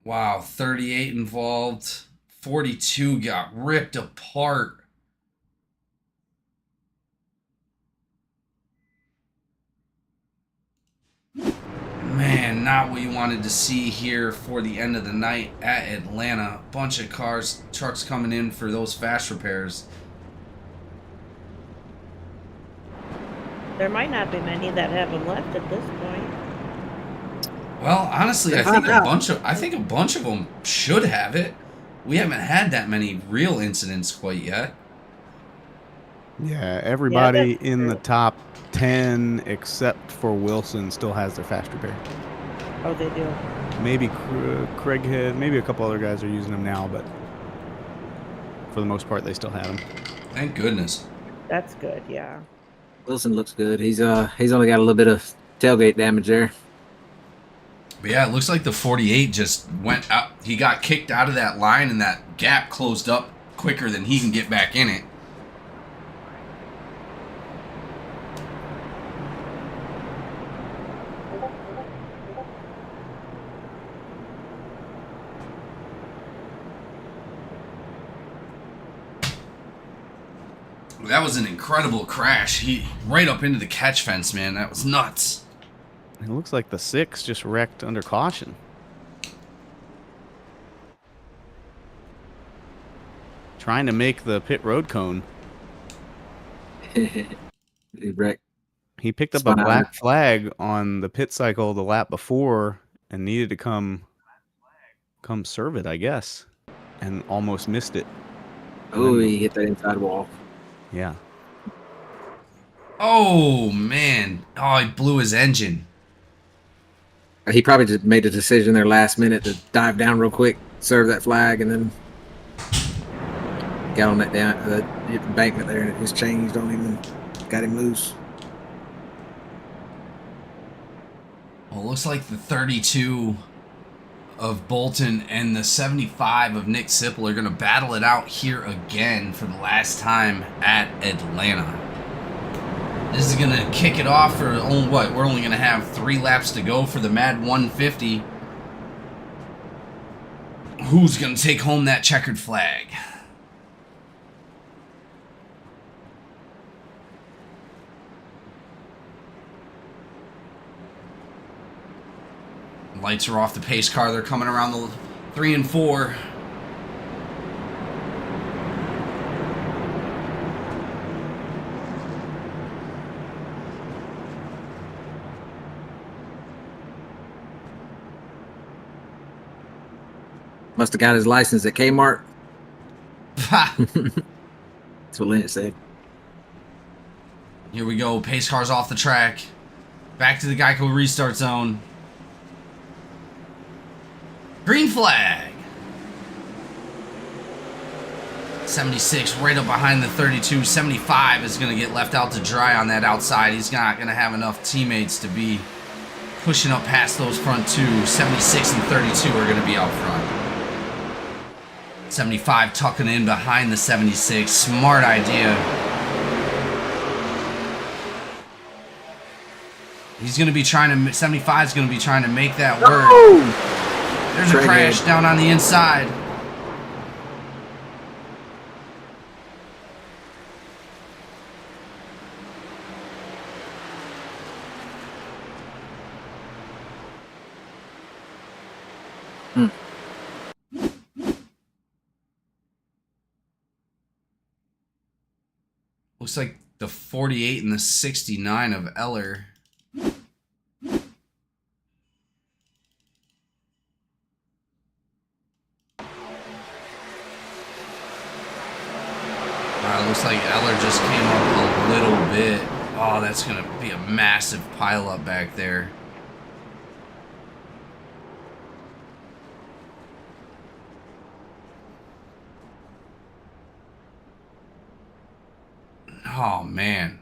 Wow, 38 involved. 42 got ripped apart. Man, not what you wanted to see here for the end of the night at Atlanta. Bunch of cars, trucks coming in for those fast repairs. There might not be many that have them left at this point. Well, honestly, I think a bunch of them should have it. We haven't had that many real incidents quite yet. Yeah, everybody that's in true. the top 10 except for Wilson still has their fast repair. Oh, they do. Maybe Craighead, maybe a couple other guys are using them now, but for the most part, they still have them. Thank goodness. That's good, yeah. Wilson looks good. He's only got a little bit of tailgate damage there. But yeah, it looks like the 48 just went out. He got kicked out of that line, and that gap closed up quicker than he can get back in it. That was an incredible crash. He right up into the catch fence, man. That was nuts. It looks like the 6 just wrecked under caution. Trying to make the pit road cone. He wrecked. He picked up a Spun out. black flag on the pit cycle the lap before and needed to come serve it, I guess, and almost missed it. Oh, he hit that inside wall. Yeah. Oh, man. Oh, he blew his engine. He probably just made a decision there last minute to dive down real quick, serve that flag, and then got on that embankment there, and it just changed on him and got him loose. Well, it looks like the 32 of Bolton and the 75 of Nick Sipple are going to battle it out here again for the last time at Atlanta. This is going to kick it off for what? We're only going to have 3 laps to go for the MADD 150. Who's going to take home that checkered flag? Lights are off the pace car. They're coming around the 3 and 4. Must have got his license at Kmart. Ha! That's what Lynch said. Here we go. Pace car's off the track. Back to the Geico restart zone. Green flag. 76 right up behind the 32. 75 is going to get left out to dry on that outside. He's not going to have enough teammates to be pushing up past those front 2. 76 and 32 are going to be out front. 75 tucking in behind the 76. Smart idea. He's going to be trying to... 75 is going to be trying to make that work. There's a crash down on the inside. Looks like the 48 and the 69 of Eller. Looks like Eller just came up a little bit. Oh, that's going to be a massive pileup back there. Oh, man.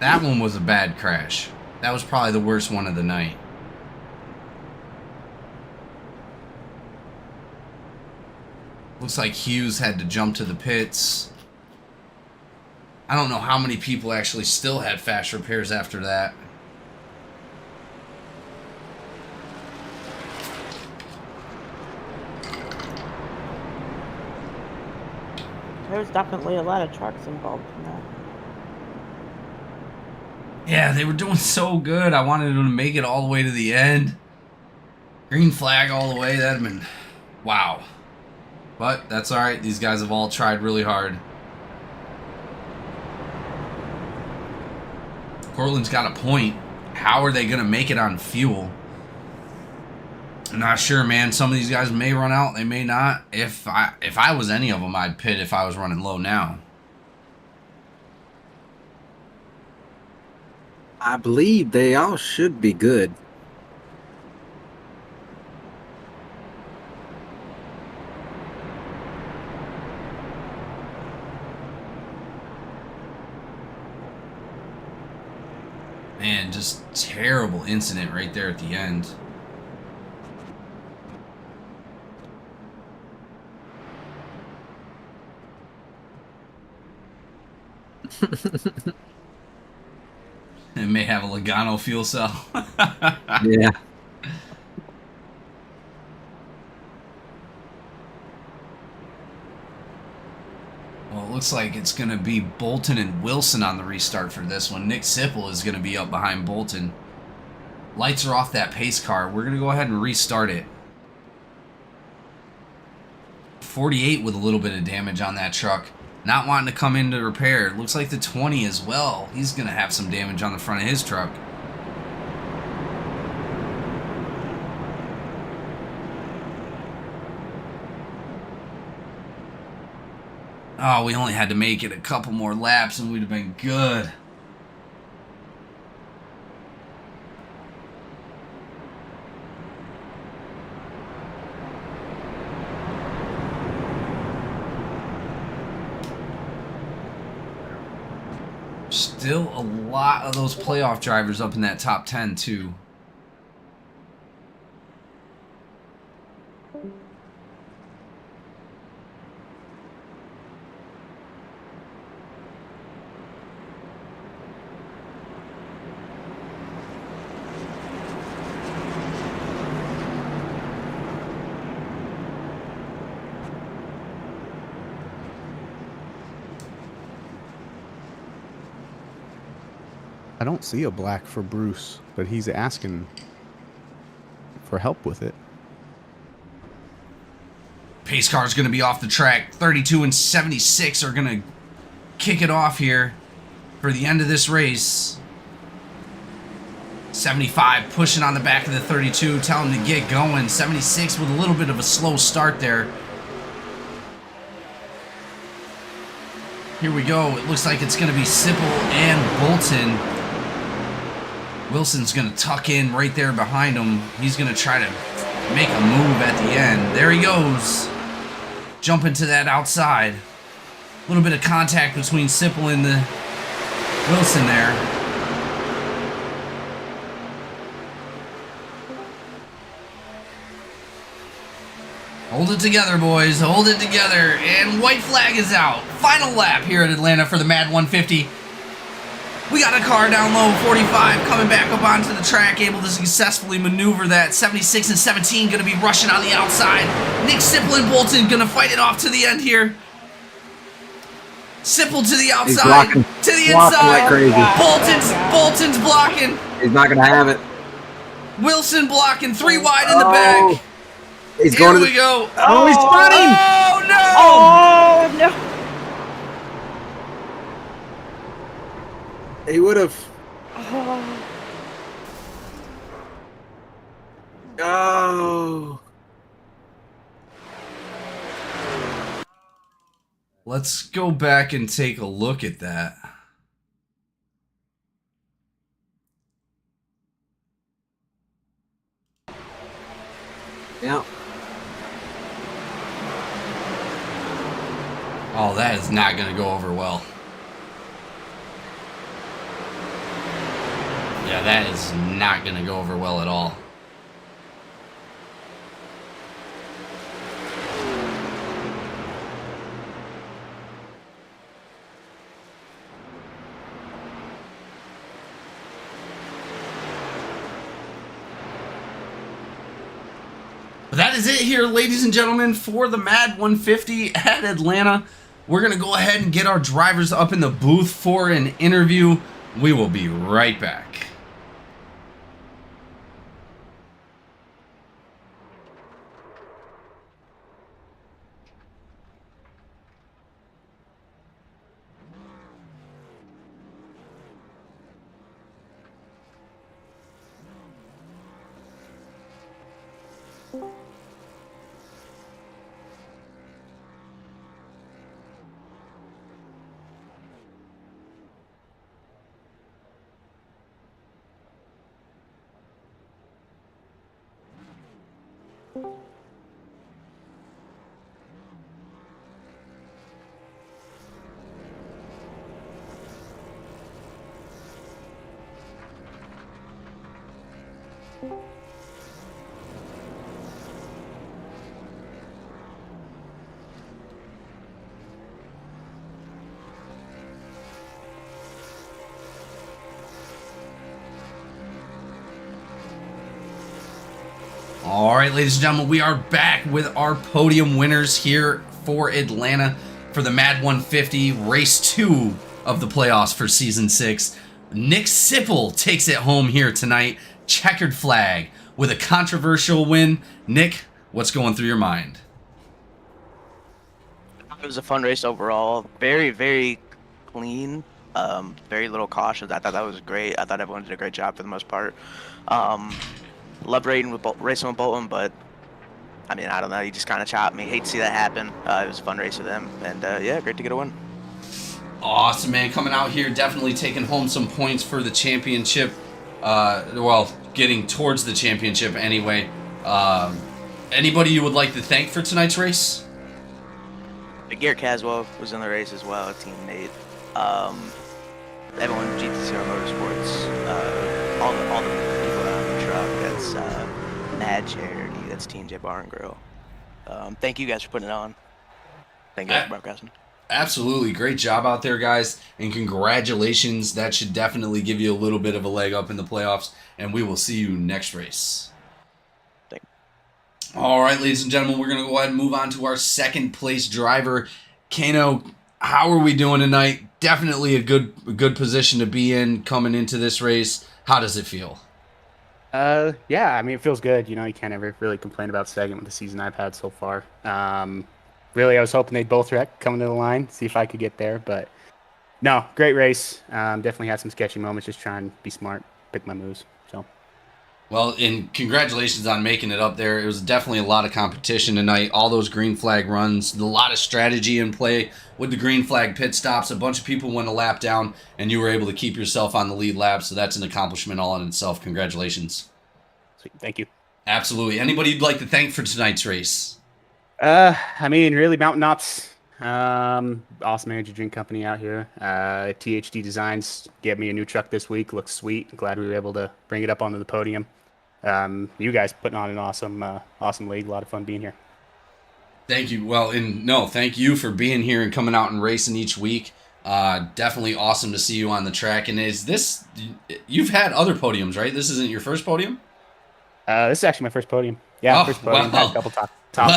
That one was a bad crash. That was probably the worst one of the night. Looks like Hughes had to jump to the pits. I don't know how many people actually still had fast repairs after that. There's definitely a lot of trucks involved in that. Yeah, they were doing so good. I wanted them to make it all the way to the end. Green flag all the way. That'd have been wow. But that's all right. These guys have all tried really hard. Cortland's got a point. How are they going to make it on fuel? I'm not sure, man. Some of these guys may run out. They may not. If I was any of them, I'd pit if I was running low now. I believe they all should be good. Man, just terrible incident right there at the end. It may have a Logano fuel cell. Yeah. Well, it looks like it's going to be Bolton and Wilson on the restart for this one. Nick Sipple is going to be up behind Bolton. Lights are off that pace car. We're going to go ahead and restart it. 48 with a little bit of damage on that truck. Not wanting to come in to repair. Looks like the 20 as well. He's going to have some damage on the front of his truck. Oh, we only had to make it a couple more laps and we'd have been good. Still a lot of those playoff drivers up in that top 10 too. I don't see a black for Bruce, but he's asking for help with it. Pace car is going to be off the track. 32 and 76 are going to kick it off here for the end of this race. 75 pushing on the back of the 32, telling him to get going. 76 with a little bit of a slow start there. Here we go. It looks like it's going to be Sipple and Bolton. Wilson's going to tuck in right there behind him. He's going to try to make a move at the end. There he goes. Jumping to that outside. A little bit of contact between Sipple and the Wilson there. Hold it together, boys. Hold it together. And white flag is out. Final lap here at Atlanta for the MADD 150. We got a car down low, 45, coming back up onto the track, able to successfully maneuver that. 76 and 17 going to be rushing on the outside. Nick Sipple and Bolton going to fight it off to the end here. Sipple to the outside, to the inside. Like crazy. Bolton's blocking. He's not going to have it. Wilson blocking, 3 wide in the back. He's Here going to we go. Oh, he's running. Oh, no. Oh no! He would have. Oh. Oh. Let's go back and take a look at that. Yeah. Oh, that is not going to go over well. Yeah, that is not going to go over well at all. But that is it here, ladies and gentlemen, for the MADD 150 at Atlanta. we're going to go ahead and get our drivers up in the booth for an interview. We will be right back. All right, ladies and gentlemen, we are back with our podium winners here for Atlanta for the MADD 150 Race 2 of the playoffs for Season 6. Nick Sipple takes it home here tonight, checkered flag, with a controversial win. Nick, what's going through your mind? It was a fun race overall. Very, very clean. Very little cautions. I thought that was great. I thought everyone did a great job for the most part. Loved racing with Bolton, but I mean, I don't know. You just kind of chopped me. Hate to see that happen. It was a fun race for them, and yeah, great to get a win. Awesome, man. Coming out here, definitely taking home some points for the championship. Well, getting towards the championship anyway. Anybody you would like to thank for tonight's race? Garrett Caswell was in the race as well, teammate. Everyone, GTCR Motorsports, all the people out on the truck. That's MADD Charity. That's Team J Bar and Grill. Thank you guys for putting it on. Thank you guys for broadcasting. Absolutely. Great job out there, guys. And congratulations. That should definitely give you a little bit of a leg up in the playoffs. And we will see you next race. Thank you. All right, ladies and gentlemen, we're going to go ahead and move on to our second place driver. Kano, how are we doing tonight? Definitely a good position to be in coming into this race. How does it feel? Yeah, I mean, it feels good. You know, you can't ever really complain about second with the season I've had so far. Really, I was hoping they'd both wreck coming to the line, see if I could get there. But no, great race. Definitely had some sketchy moments, just trying to be smart, pick my moves. So, well, and congratulations on making it up there. It was definitely a lot of competition tonight. All those green flag runs, a lot of strategy in play with the green flag pit stops. A bunch of people went a lap down, and you were able to keep yourself on the lead lap. So that's an accomplishment all in itself. Congratulations. sweet, thank you. Absolutely. Anybody you'd like to thank for tonight's race? I mean, really, Mountain Ops, awesome energy drink company out here. THDesigns gave me a new truck this week. Looks sweet. Glad we were able to bring it up onto the podium. You guys putting on an awesome league. A lot of fun being here. Thank you. Well, and no, thank you for being here and coming out and racing each week. Definitely awesome to see you on the track. And you've had other podiums, right? This isn't your first podium? This is actually my first podium. Yeah, Oh, first podium. wow. Had a couple top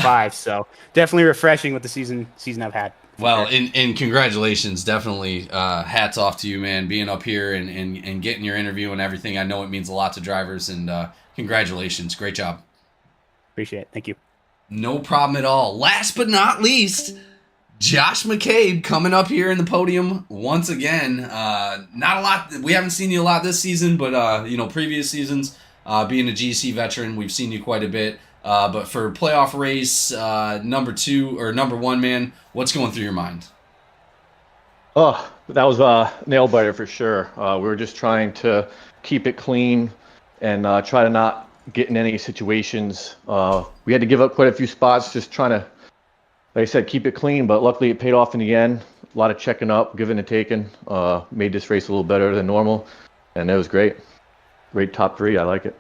five, so definitely refreshing with the season I've had. Well, and congratulations. Definitely hats off to you, man, being up here and getting your interview and everything. I know it means a lot to drivers, and congratulations. Great job. Appreciate it. Thank you. No problem at all. Last but not least, Josh McCabe coming up here in the podium once again. Not a lot. We haven't seen you a lot this season, but previous seasons, being a GEC veteran, we've seen you quite a bit. But for playoff race number 2 or number 1, man, what's going through your mind? Oh, that was a nail biter for sure. We were just trying to keep it clean and try to not get in any situations. We had to give up quite a few spots, just trying to, like I said, keep it clean. But luckily, it paid off in the end. A lot of checking up, giving and taking, made this race a little better than normal, and it was great. Great top 3. I like it.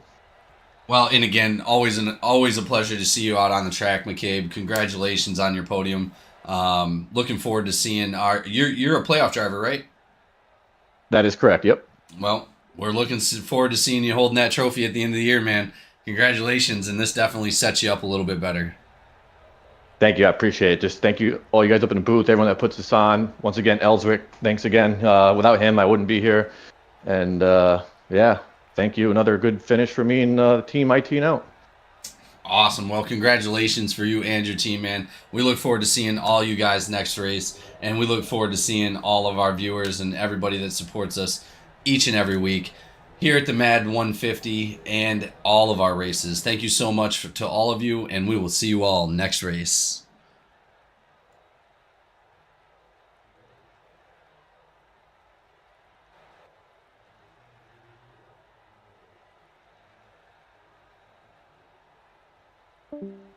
Well, and again, always a pleasure to see you out on the track, McCabe. Congratulations on your podium. Looking forward to seeing you're a playoff driver, right? That is correct. Yep. Well, we're looking forward to seeing you holding that trophy at the end of the year, man. Congratulations, and this definitely sets you up a little bit better. Thank you. I appreciate it. Just thank you, all you guys up in the booth, everyone that puts this on. Once again, Ellswick, thanks again. Without him, I wouldn't be here. And yeah, thank you. Another good finish for me and the team IT out. Awesome. Well, congratulations for you and your team, man. We look forward to seeing all you guys next race, and we look forward to seeing all of our viewers and everybody that supports us each and every week here at the MADD 150 and all of our races. Thank you so much to all of you, and we will see you all next race. Thank you.